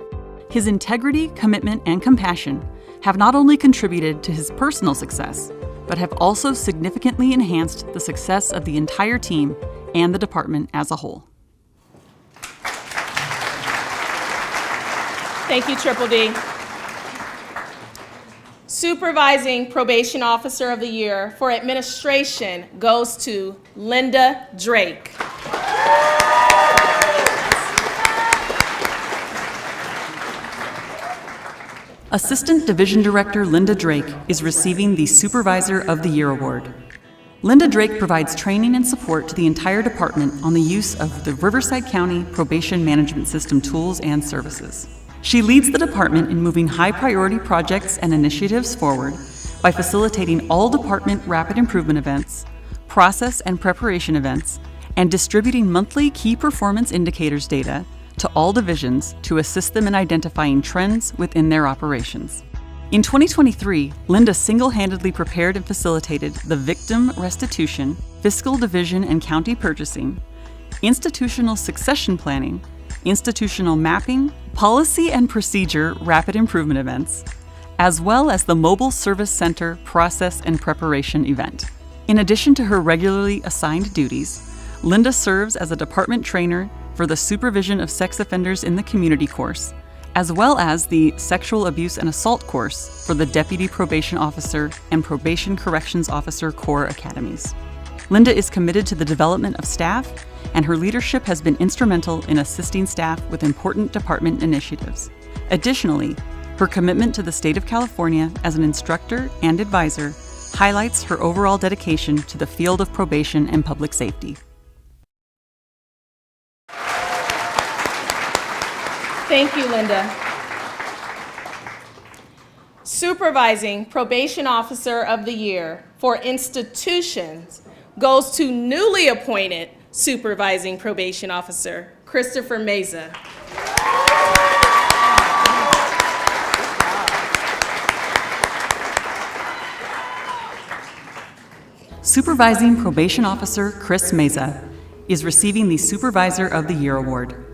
Speaker 6: His integrity, commitment, and compassion have not only contributed to his personal success, but have also significantly enhanced the success of the entire team and the department as a whole.
Speaker 1: Thank you, Triple D. Supervising Probation Officer of the Year for Administration goes to Linda Drake.
Speaker 6: Assistant Division Director Linda Drake is receiving the Supervisor of the Year Award. Linda Drake provides training and support to the entire department on the use of the Riverside County Probation Management System tools and services. She leads the department in moving high-priority projects and initiatives forward by facilitating all department rapid improvement events, process and preparation events, and distributing monthly key performance indicators data to all divisions to assist them in identifying trends within their operations. In 2023, Linda single-handedly prepared and facilitated the Victim Restitution, Fiscal Division and County Purchasing, Institutional Succession Planning, Institutional Mapping, Policy and Procedure Rapid Improvement events, as well as the Mobile Service Center Process and Preparation event. In addition to her regularly assigned duties, Linda serves as a department trainer for the Supervision of Sex Offenders in the Community course, as well as the Sexual Abuse and Assault course for the Deputy Probation Officer and Probation Corrections Officer Corps Academies. Linda is committed to the development of staff, and her leadership has been instrumental in assisting staff with important department initiatives. Additionally, Her commitment to the state of California as an instructor and advisor highlights her overall dedication to the field of probation and public safety.
Speaker 1: Thank you, Linda. Supervising Probation Officer of the Year for institutions goes to newly appointed Supervising Probation Officer, Christopher Meza.
Speaker 6: Supervising Probation Officer Chris Meza is receiving the Supervisor of the Year award.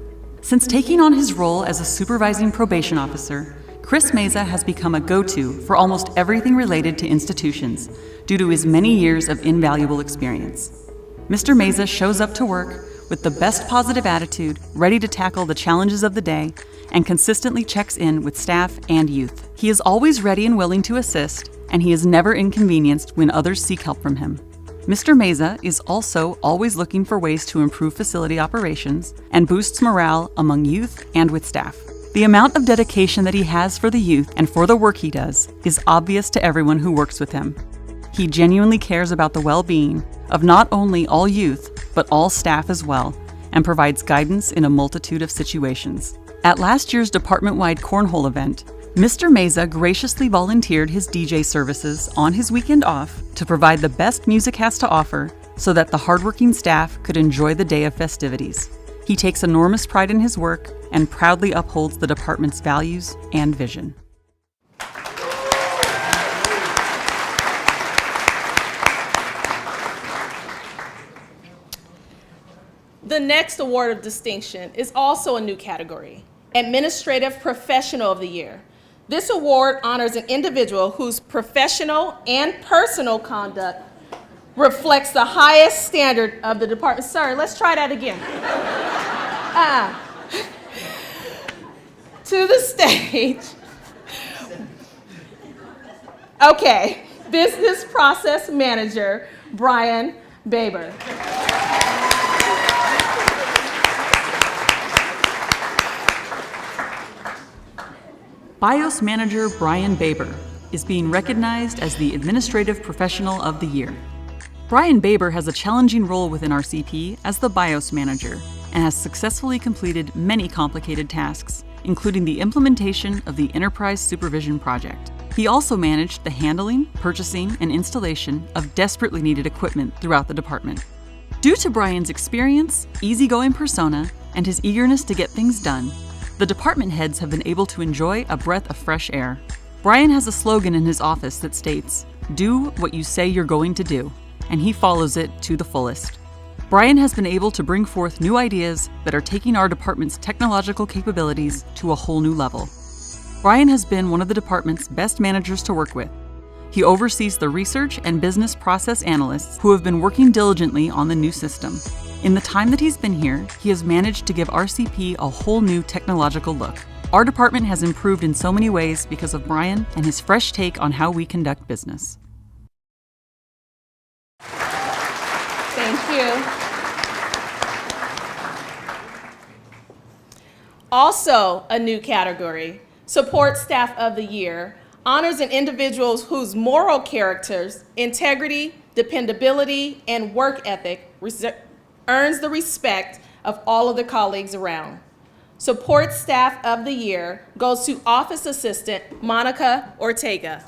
Speaker 6: Since taking on his role as a Supervising Probation Officer, Chris Meza has become a go-to for almost everything related to institutions due to his many years of invaluable experience. Mr. Meza shows up to work with the best positive attitude, ready to tackle the challenges of the day, and consistently checks in with staff and youth. He is always ready and willing to assist, and he is never inconvenienced when others seek help from him. Mr. Meza is also always looking for ways to improve facility operations and boosts morale among youth and with staff. The amount of dedication that he has for the youth and for the work he does is obvious to everyone who works with him. He genuinely cares about the well-being of not only all youth, but all staff as well, and provides guidance in a multitude of situations. At last year's department-wide cornhole event, Mr. Meza graciously volunteered his DJ services on his weekend off to provide the best music has to offer so that the hardworking staff could enjoy the day of festivities. He takes enormous pride in his work and proudly upholds the department's values and vision.
Speaker 1: The next award of distinction is also a new category, Administrative Professional of the Year. This award honors an individual whose professional and personal conduct reflects the highest standard of the department. Sorry, let's try that again. To the stage. Okay, Business Process Manager, Brian Baber.
Speaker 6: BIOS Manager Brian Baber is being recognized as the Administrative Professional of the Year. Brian Baber has a challenging role within RCP as the BIOS Manager and has successfully completed many complicated tasks, including the implementation of the Enterprise Supervision Project. He also managed the handling, purchasing, and installation of desperately needed equipment throughout the department. Due to Brian's experience, easygoing persona, and his eagerness to get things done, the department heads have been able to enjoy a breath of fresh air. Brian has a slogan in his office that states, "Do what you say you're going to do," and he follows it to the fullest. Brian has been able to bring forth new ideas that are taking our department's technological capabilities to a whole new level. Brian has been one of the department's best managers to work with. He oversees the research and business process analysts who have been working diligently on the new system. In the time that he's been here, he has managed to give RCP a whole new technological look. Our department has improved in so many ways because of Brian and his fresh take on how we conduct business.
Speaker 1: Thank you. Also, a new category, Support Staff of the Year, honors an individual whose moral characters, integrity, dependability, and work ethic earns the respect of all of the colleagues around. Support Staff of the Year goes to Office Assistant Monica Ortega.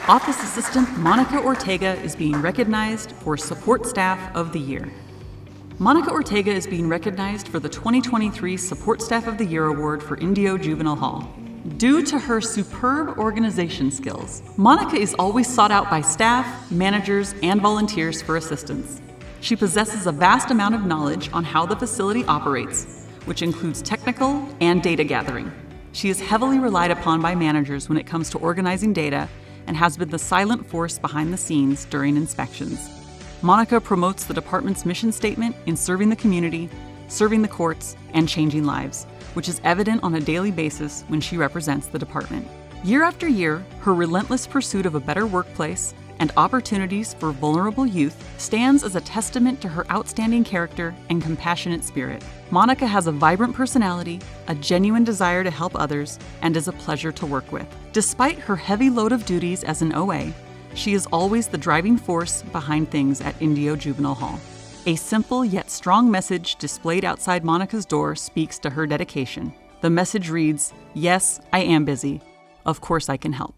Speaker 6: Office Assistant Monica Ortega is being recognized for Support Staff of the Year. Monica Ortega is being recognized for the 2023 Support Staff of the Year Award for Indio Juvenile Hall. Due to her superb organization skills, Monica is always sought out by staff, managers, and volunteers for assistance. She possesses a vast amount of knowledge on how the facility operates, which includes technical and data gathering. She is heavily relied upon by managers when it comes to organizing data and has been the silent force behind the scenes during inspections. Monica promotes the department's mission statement in serving the community, serving the courts, and changing lives, which is evident on a daily basis when she represents the department. Year after year, her relentless pursuit of a better workplace and opportunities for vulnerable youth stands as a testament to her outstanding character and compassionate spirit. Monica has a vibrant personality, a genuine desire to help others, and is a pleasure to work with. Despite her heavy load of duties as an OA, she is always the driving force behind things at Indio Juvenile Hall. A simple yet strong message displayed outside Monica's door speaks to her dedication. The message reads, "Yes, I am busy. Of course I can help."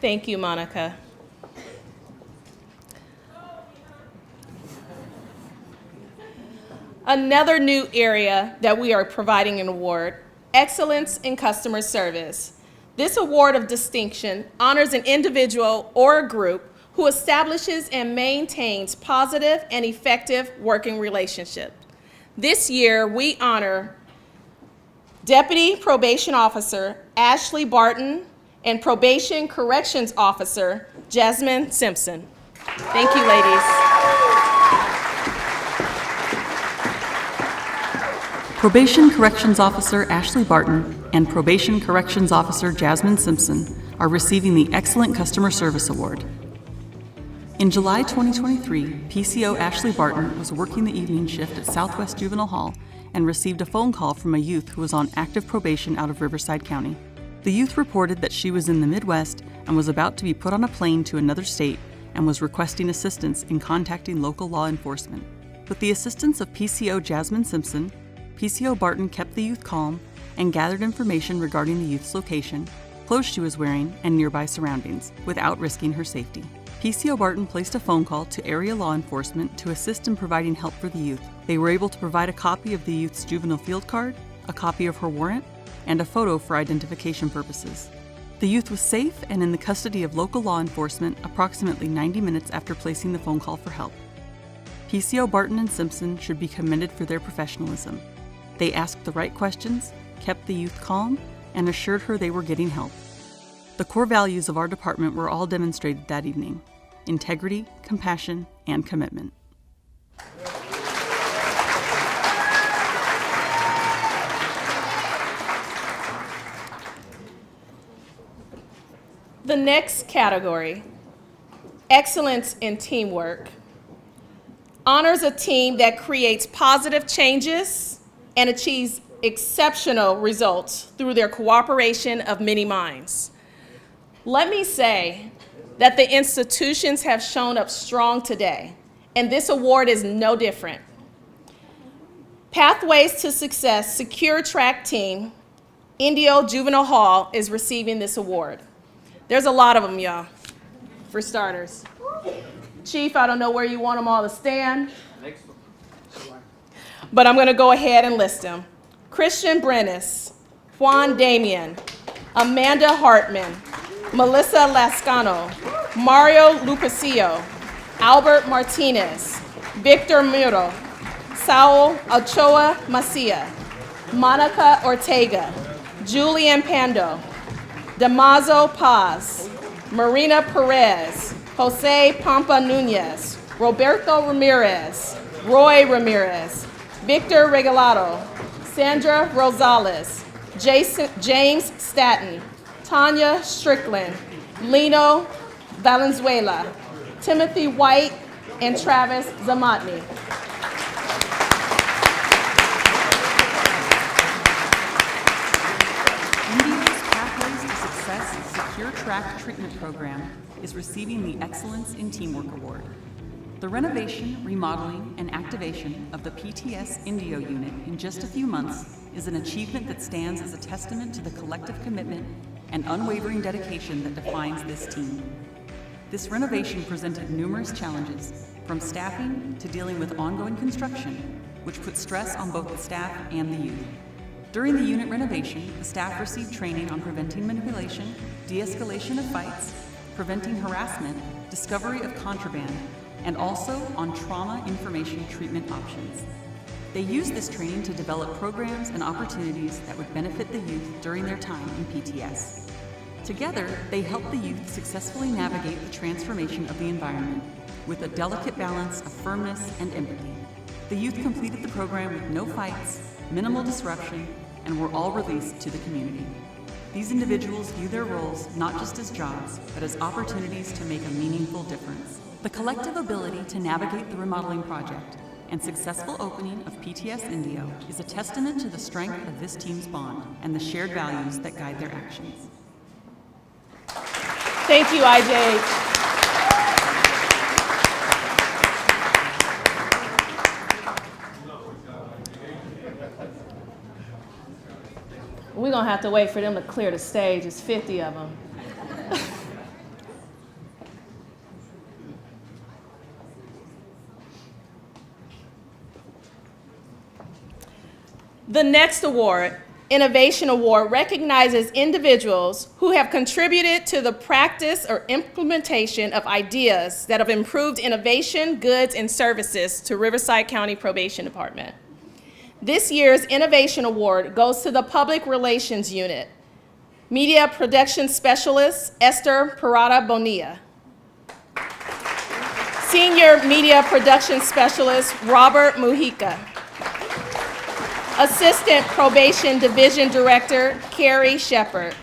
Speaker 1: Thank you, Monica. Another new area that we are providing an award, Excellence in Customer Service. This award of distinction honors an individual or a group who establishes and maintains positive and effective working relationships. This year, we honor Deputy Probation Officer Ashley Barton and Probation Corrections Officer Jasmine Simpson. Thank you, ladies.
Speaker 6: Probation Corrections Officer Ashley Barton and Probation Corrections Officer Jasmine Simpson are receiving the Excellent Customer Service Award. In July 2023, PCO Ashley Barton was working the evening shift at Southwest Juvenile Hall and received a phone call from a youth who was on active probation out of Riverside County. The youth reported that she was in the Midwest and was about to be put on a plane to another state and was requesting assistance in contacting local law enforcement. With the assistance of PCO Jasmine Simpson, PCO Barton kept the youth calm and gathered information regarding the youth's location, clothes she was wearing, and nearby surroundings, without risking her safety. PCO Barton placed a phone call to area law enforcement to assist in providing help for the youth. They were able to provide a copy of the youth's juvenile field card, a copy of her warrant, and a photo for identification purposes. The youth was safe and in the custody of local law enforcement approximately 90 minutes after placing the phone call for help. PCO Barton and Simpson should be commended for their professionalism. They asked the right questions, kept the youth calm, and assured her they were getting help. The core values of our department were all demonstrated that evening: integrity, compassion, and commitment.
Speaker 1: The next category, Excellence in Teamwork, honors a team that creates positive changes and achieves exceptional results through their cooperation of many minds. Let me say that the institutions have shown up strong today, and this award is no different. Pathways to Success Secure Track Team, Indio Juvenile Hall, is receiving this award. There's a lot of them, y'all, for starters. Chief, I don't know where you want them all to stand, but I'm gonna go ahead and list them. Christian Brennis, Juan Damian, Amanda Hartman, Melissa Lascano, Mario Lupicio, Albert Martinez, Victor Muro, Saul Ochoa Macia, Monica Ortega, Julian Pando, Damaso Paz, Marina Perez, Jose Pampa Nunez, Roberto Ramirez, Roy Ramirez, Victor Regalado, Sandra Rosales, James Staton, Tanya Strickland, Lino Valenzuela, Timothy White, and Travis Zamatni.
Speaker 6: Indio's Pathways to Success Secure Track Treatment Program is receiving the Excellence in Teamwork Award. The renovation, remodeling, and activation of the PTS Indio unit in just a few months is an achievement that stands as a testament to the collective commitment and unwavering dedication that defines this team. This renovation presented numerous challenges, from staffing to dealing with ongoing construction, which put stress on both the staff and the youth. During the unit renovation, the staff received training on preventing manipulation, de-escalation of fights, preventing harassment, discovery of contraband, and also on trauma information treatment options. They used this training to develop programs and opportunities that would benefit the youth during their time in PTS. Together, they helped the youth successfully navigate the transformation of the environment with a delicate balance of firmness and empathy. The youth completed the program with no fights, minimal disruption, and were all released to the community. These individuals view their roles not just as jobs, but as opportunities to make a meaningful difference. The collective ability to navigate the remodeling project and successful opening of PTS Indio is a testament to the strength of this team's bond and the shared values that guide their actions.
Speaker 1: Thank you, IJ. We're gonna have to wait for them to clear the stage. It's 50 of them. The next award, Innovation Award, recognizes individuals who have contributed to the practice or implementation of ideas that have improved innovation, goods, and services to Riverside County Probation Department. This year's Innovation Award goes to the Public Relations Unit, Media Production Specialist, Esther Parada Bonilla. Senior Media Production Specialist, Robert Mujica. Assistant Probation Division Director, Carrie Shepard.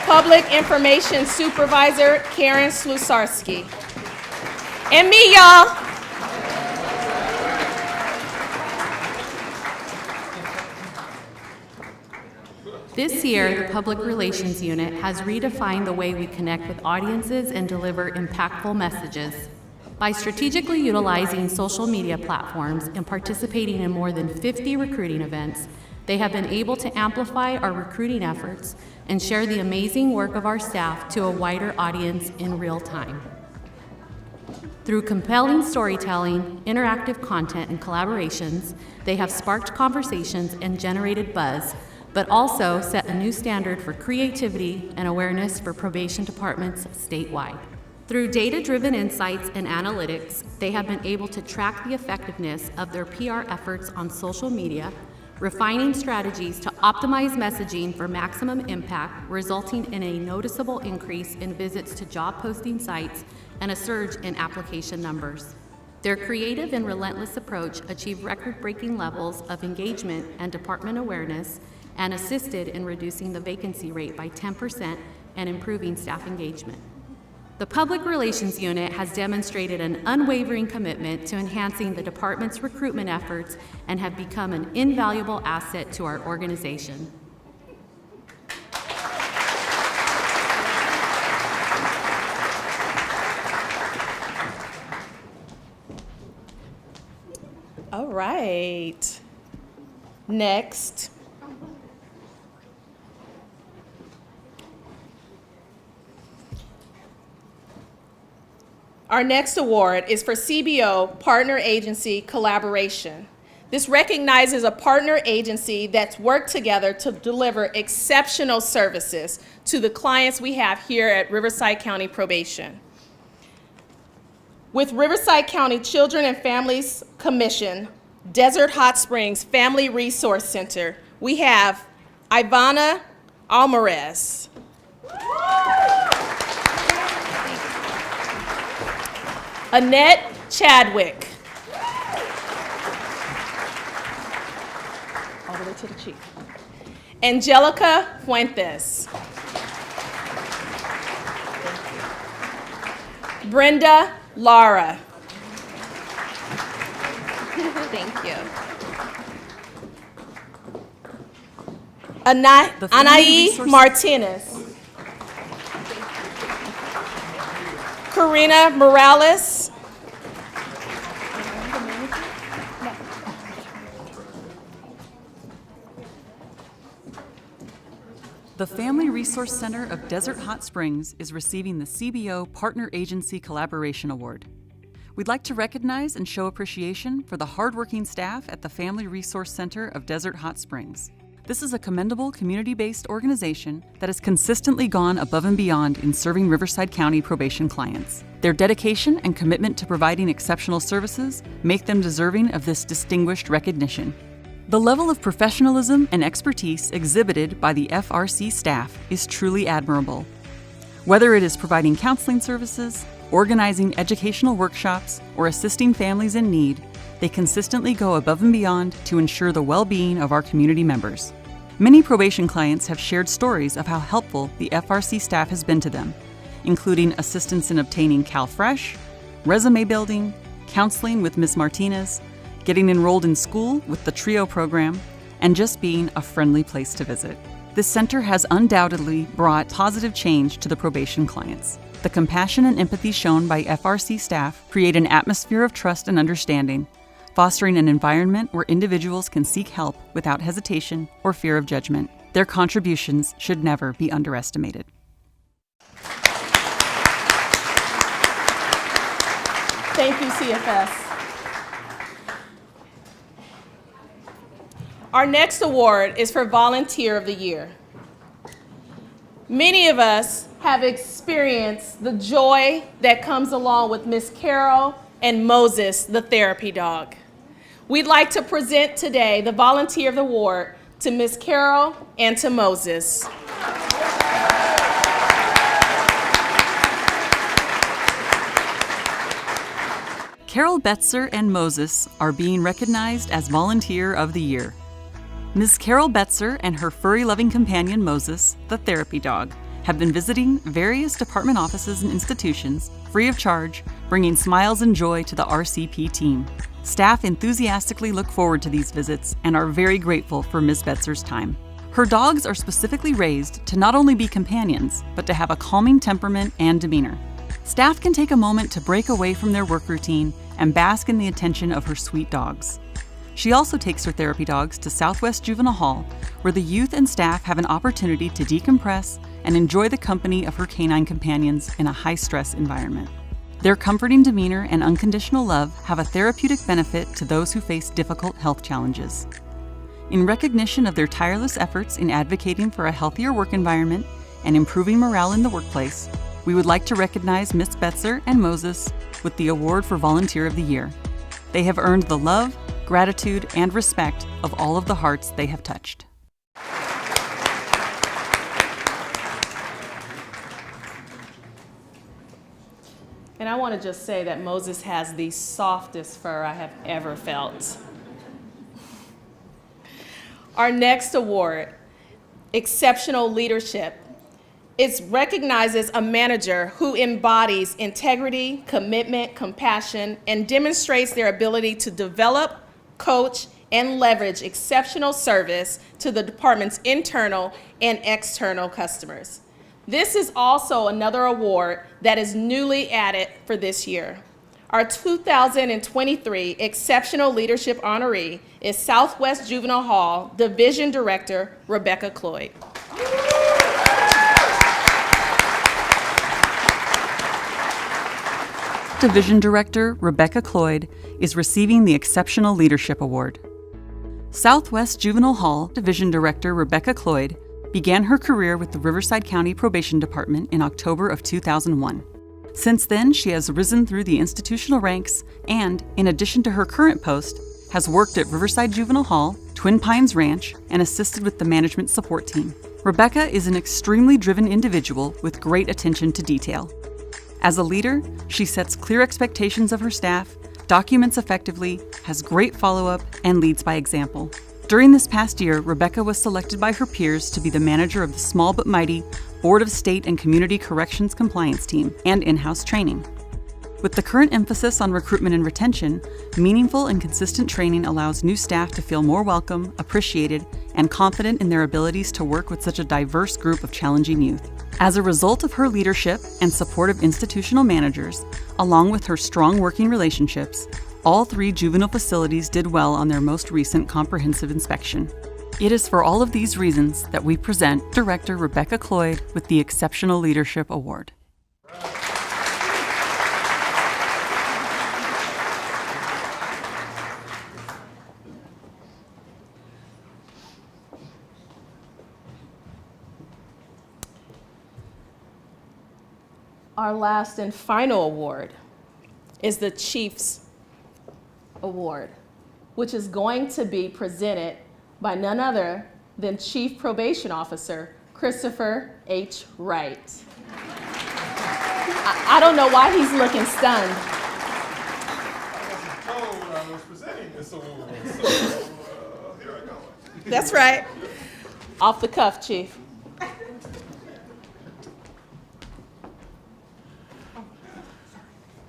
Speaker 1: Public Information Supervisor, Karen Slusarski. And me, y'all.
Speaker 7: This year, the Public Relations Unit has redefined the way we connect with audiences and deliver impactful messages. By strategically utilizing social media platforms and participating in more than 50 recruiting events, they have been able to amplify our recruiting efforts and share the amazing work of our staff to a wider audience in real time. Through compelling storytelling, interactive content, and collaborations, they have sparked conversations and generated buzz, but also set a new standard for creativity and awareness for probation departments statewide. Through data-driven insights and analytics, they have been able to track the effectiveness of their PR efforts on social media, refining strategies to optimize messaging for maximum impact, resulting in a noticeable increase in visits to job posting sites and a surge in application numbers. Their creative and relentless approach achieved record-breaking levels of engagement and department awareness and assisted in reducing the vacancy rate by 10% and improving staff engagement. The Public Relations Unit has demonstrated an unwavering commitment to enhancing the department's recruitment efforts and have become an invaluable asset to our organization.
Speaker 1: All right. Next. Our next award is for CBO Partner Agency Collaboration. This recognizes a partner agency that's worked together to deliver exceptional services to the clients we have here at Riverside County Probation. With Riverside County Children and Families Commission, Desert Hot Springs Family Resource Center, we have Ivana Alvarez. Annette Chadwick. All the way to the chief. Angelica Fuentes. Brenda Lara. Thank you. Anaí Martinez. Karina Morales.
Speaker 6: The Family Resource Center of Desert Hot Springs is receiving the CBO Partner Agency Collaboration Award. We'd like to recognize and show appreciation for the hardworking staff at the Family Resource Center of Desert Hot Springs. This is a commendable community-based organization that has consistently gone above and beyond in serving Riverside County probation clients. Their dedication and commitment to providing exceptional services make them deserving of this distinguished recognition. The level of professionalism and expertise exhibited by the FRC staff is truly admirable. Whether it is providing counseling services, organizing educational workshops, or assisting families in need, They consistently go above and beyond to ensure the well-being of our community members. Many probation clients have shared stories of how helpful the FRC staff has been to them, including assistance in obtaining CalFresh, resume building, counseling with Ms. Martinez, getting enrolled in school with the TRIO program, and just being a friendly place to visit. This center has undoubtedly brought positive change to the probation clients. The compassion and empathy shown by FRC staff create an atmosphere of trust and understanding, fostering an environment where individuals can seek help without hesitation or fear of judgment. Their contributions should never be underestimated.
Speaker 1: Thank you, CFS. Our next award is for Volunteer of the Year. Many of us have experienced the joy that comes along with Miss Carol and Moses, the therapy dog. We'd like to present today the Volunteer of the Award to Miss Carol and to Moses.
Speaker 6: Carol Betzer and Moses are being recognized as Volunteer of the Year. Ms. Carol Betzer and her furry-loving companion Moses, the therapy dog, have been visiting various department offices and institutions free of charge, bringing smiles and joy to the RCP team. Staff enthusiastically look forward to these visits and are very grateful for Ms. Betzer's time. Her dogs are specifically raised to not only be companions, but to have a calming temperament and demeanor. Staff can take a moment to break away from their work routine and bask in the attention of her sweet dogs. She also takes her therapy dogs to Southwest Juvenile Hall, where the youth and staff have an opportunity to decompress and enjoy the company of her canine companions in a high-stress environment. Their comforting demeanor and unconditional love have a therapeutic benefit to those who face difficult health challenges. In recognition of their tireless efforts in advocating for a healthier work environment and improving morale in the workplace, we would like to recognize Ms. Betzer and Moses with the Award for Volunteer of the Year. They have earned the love, gratitude, and respect of all of the hearts they have touched.
Speaker 1: And I want to just say that Moses has the softest fur I have ever felt. Our next award, Exceptional Leadership. It recognizes a manager who embodies integrity, commitment, compassion, and demonstrates their ability to develop, coach, and leverage exceptional service to the department's internal and external customers. This is also another award that is newly added for this year. Our 2023 Exceptional Leadership honoree is Southwest Juvenile Hall Division Director Rebecca Cloyd.
Speaker 6: Division Director Rebecca Cloyd is receiving the Exceptional Leadership Award. Southwest Juvenile Hall Division Director Rebecca Cloyd began her career with the Riverside County Probation Department in October of 2001. Since then, she has risen through the institutional ranks and, in addition to her current post, has worked at Riverside Juvenile Hall, Twin Pines Ranch, and assisted with the management support team. Rebecca is an extremely driven individual with great attention to detail. As a leader, she sets clear expectations of her staff, documents effectively, has great follow-up, and leads by example. During this past year, Rebecca was selected by her peers to be the manager of the small but mighty Board of State and Community Corrections Compliance Team and in-house training. With the current emphasis on recruitment and retention, meaningful and consistent training allows new staff to feel more welcome, appreciated, and confident in their abilities to work with such a diverse group of challenging youth. As a result of her leadership and support of institutional managers, along with her strong working relationships, all 3 juvenile facilities did well on their most recent comprehensive inspection. It is for all of these reasons that we present Director Rebecca Cloyd with the Exceptional Leadership Award.
Speaker 1: Our last and final award is the Chief's Award, which is going to be presented by none other than Chief Probation Officer Christopher H. Wright. I don't know why he's looking stunned.
Speaker 3: I wasn't told I was presenting. this award. So, here I go.
Speaker 1: That's right. Off the cuff, Chief.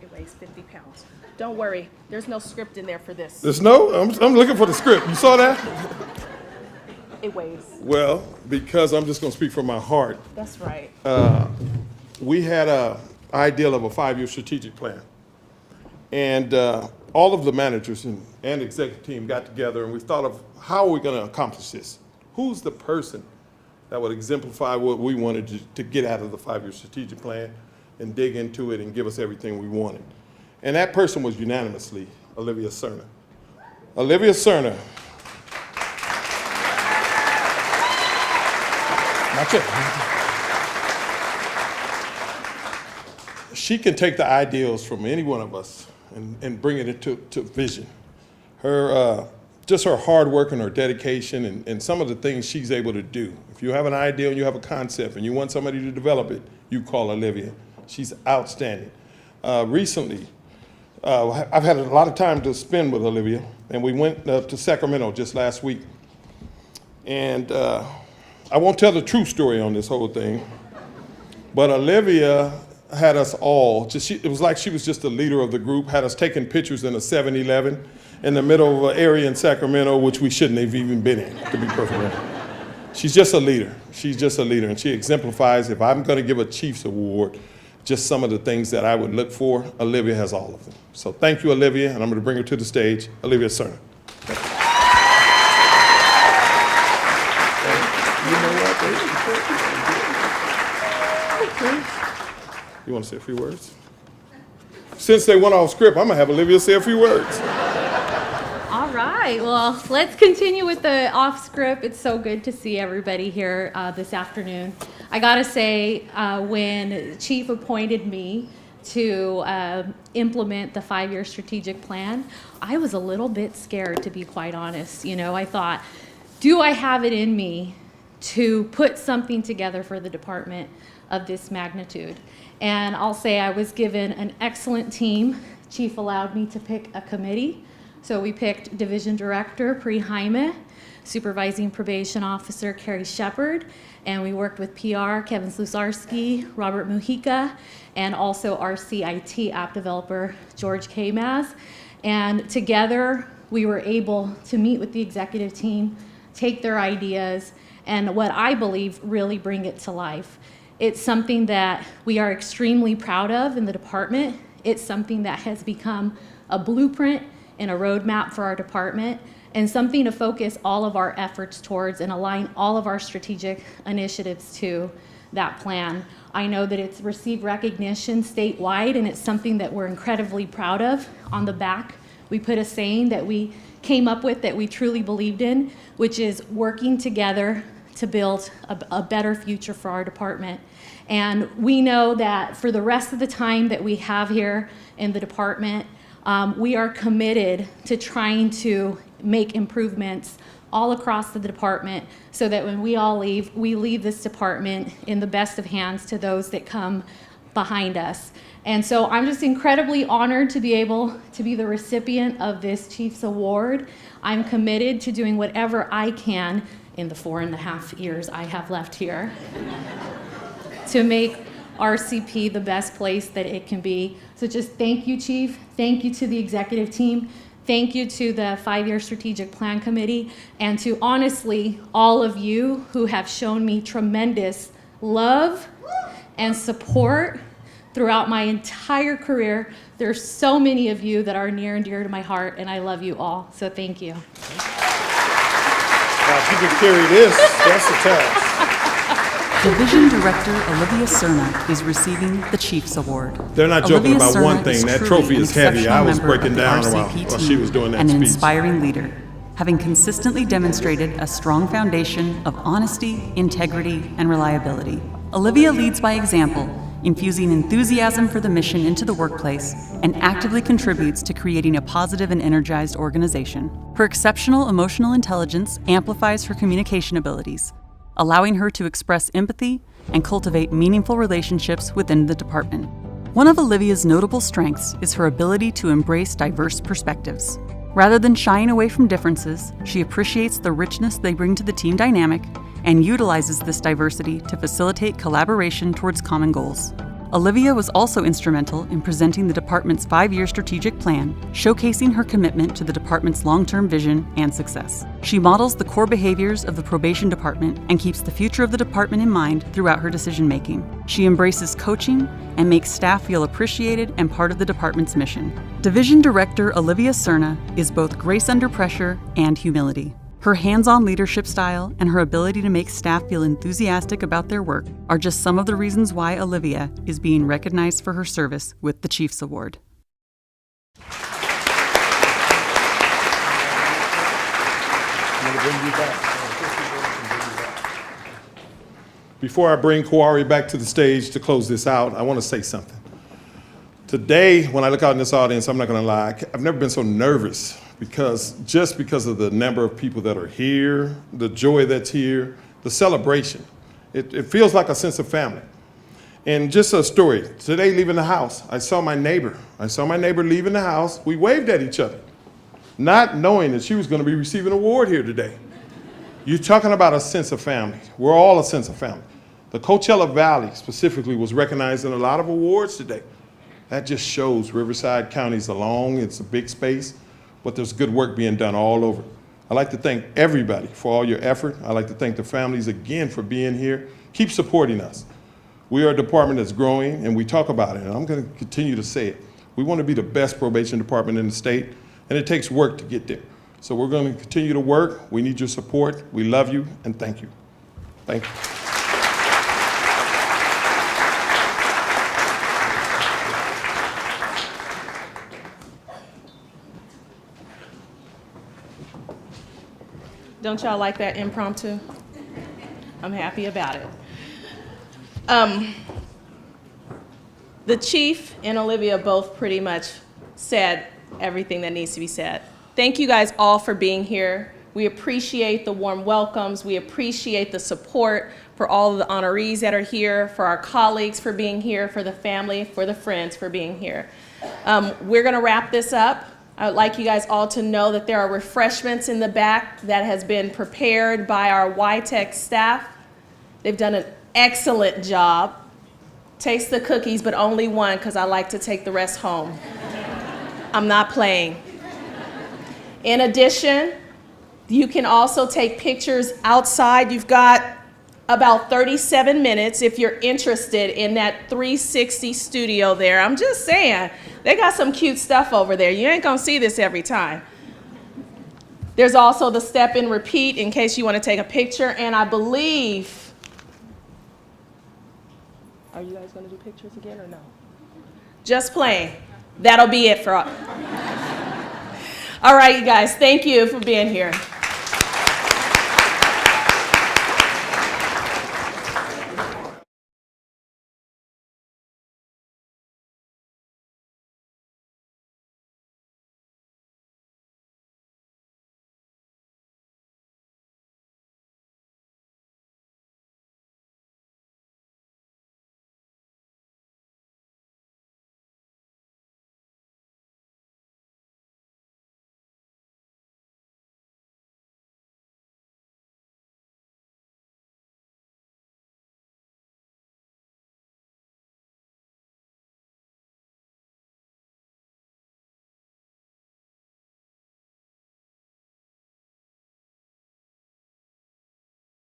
Speaker 1: It weighs 50 pounds. Don't worry, there's no script in there for this.
Speaker 3: There's no, I'm looking for the script. You saw that?
Speaker 1: It weighs.
Speaker 3: Well, because I'm just going to speak from my heart.
Speaker 1: That's right.
Speaker 3: We had an ideal of a 5-year strategic plan. And all of the managers and executive team got together and we thought of how are we going to accomplish this? Who's the person that would exemplify what we wanted to get out of the 5-year strategic plan and dig into it and give us everything we wanted? And that person was unanimously Olivia Cerna. Olivia Cerna. Not yet. She can take the ideals from any one of us and bring it into vision. Just her hard work and her dedication and some of the things she's able to do. If you have an idea and you have a concept and you want somebody to develop it, you call Olivia. She's outstanding. Recently, I've had a lot of time to spend with Olivia, and we went to Sacramento just last week. And I won't tell the true story on this whole thing, but Olivia had us all, it was like she was just the leader of the group, had us taking pictures in a 7-Eleven in the middle of an area in Sacramento, which we shouldn't have even been in, to be perfectly honest. She's just a leader. She's just a leader, and she exemplifies, if I'm gonna give a Chiefs Award, just some of the things that I would look for. Olivia has all of them. So thank you, Olivia, and I'm gonna bring her to the stage. Olivia Cerna. You want to say a few words? Since they went off script, I'm going to have Olivia say a few words.
Speaker 7: All right, well, let's continue with the off script. It's so good to see everybody here this afternoon. I gotta say, when Chief appointed me to implement the 5-year strategic plan, I was a little bit scared, to be quite honest. You know, I thought, do I have it in me to put something together for the department of this magnitude? And I'll say I was given an excellent team. Chief allowed me to pick a committee. So we picked Division Director Pri Jaime, Supervising Probation Officer Carrie Shepard, and we worked with PR Kevin Slusarski, Robert Mujica, and also our CIT app developer George K. Maz. And together we were able to meet with the executive team, take their ideas, and what I believe really bring it to life. It's something that we are extremely proud of in the department. It's something that has become a blueprint and a roadmap for our department, and something to focus all of our efforts towards and align all of our strategic initiatives to that plan. I know that it's received recognition statewide, and it's something that we're incredibly proud of. On the back, we put a saying that we came up with that we truly believed in, which is working together to build a better future for our department. And we know that for the rest of the time that we have here in the department, we are committed to trying to make improvements all across the department so that when we all leave, we leave this department in the best of hands to those that come behind us. And so I'm just incredibly honored to be able to be the recipient of this Chiefs Award. I'm committed to doing whatever I can in the 4.5 years I have left here to make RCP the best place that it can be. So just thank you, Chief. Thank you to the executive team. Thank you to the 5-year strategic plan committee, and to honestly all of you who have shown me tremendous love and support throughout my entire career. There's so many of you that are near and dear to my heart, and I love you all. So thank you.
Speaker 3: Now, if you can carry this, that's the task.
Speaker 6: Division Director Olivia Cerna is receiving the Chiefs Award.
Speaker 3: They're not joking
Speaker 6: Olivia
Speaker 3: about
Speaker 6: Cerna
Speaker 3: one thing.
Speaker 6: is
Speaker 3: That
Speaker 6: truly
Speaker 3: trophy
Speaker 6: an
Speaker 3: is heavy. I
Speaker 6: exceptional
Speaker 3: was
Speaker 6: member
Speaker 3: breaking
Speaker 6: of the
Speaker 3: down
Speaker 6: RCP
Speaker 3: while she was doing that
Speaker 6: and an
Speaker 3: speech.
Speaker 6: inspiring leader, having consistently demonstrated a strong foundation of honesty, integrity, and reliability. Olivia leads by example, infusing enthusiasm for the mission into the workplace, and actively contributes to creating a positive and energized organization. Her exceptional emotional intelligence amplifies her communication abilities, allowing her to express empathy and cultivate meaningful relationships within the department. One of Olivia's notable strengths is her ability to embrace diverse perspectives. Rather than shying away from differences, she appreciates the richness they bring to the team dynamic and utilizes this diversity to facilitate collaboration towards common goals. Olivia was also instrumental in presenting the department's 5-year strategic plan, showcasing her commitment to the department's long-term vision and success. She models the core behaviors of the probation department and keeps the future of the department in mind throughout her decision-making. She embraces coaching and makes staff feel appreciated and part of the department's mission. Division Director Olivia Cerna is both grace under pressure and humility. Her hands-on leadership style and her ability to make staff feel enthusiastic about their work are just some of the reasons why Olivia is being recognized for her service with the Chiefs Award.
Speaker 3: Before I bring Kawari back to the stage to close this out, I want to say something. Today, when I look out in this audience, I'm not going to lie, I've never been so nervous because of the number of people that are here, the joy that's here, the celebration. It feels like a sense of family. And just a story, today leaving the house, I saw my neighbor leaving the house. We waved at each other, not knowing that she was going to be receiving an award here today. You're talking about a sense of family. We're all a sense of family. The Coachella Valley specifically was recognized in a lot of awards today. That just shows Riverside County's along, it's a big space, but there's good work being done all over. I'd like to thank everybody for all your effort. I'd like to thank the families again for being here. Keep supporting us. We are a department that's growing, and we talk about it, and I'm going to continue to say it. We want to be the best probation department in the state, and it takes work to get there. So we're going to continue to work. We need your support. We love you, and thank you. Thank you.
Speaker 1: Don't y'all like that impromptu? I'm happy about it. The chief and Olivia both pretty much said everything that needs to be said. Thank you guys all for being here. We appreciate the warm welcomes. We appreciate the support for all of the honorees that are here, for our colleagues for being here, for the family, for the friends for being here. We're gonna wrap this up. I would like you guys all to know that there are refreshments in the back that has been prepared by our YTech staff. They've done an excellent job. Taste the cookies, but only one, because I like to take the rest home. I'm not playing. In addition, you can also take pictures outside. You've got about 37 minutes if you're interested in that 360 studio there. I'm just saying, they got some cute stuff over there. You ain't gonna see this every time. There's also the step and repeat in case you want to take a picture, and I believe, are you guys gonna do pictures again or no? Just playing. That'll be it for all. All right, you guys, thank you for being here.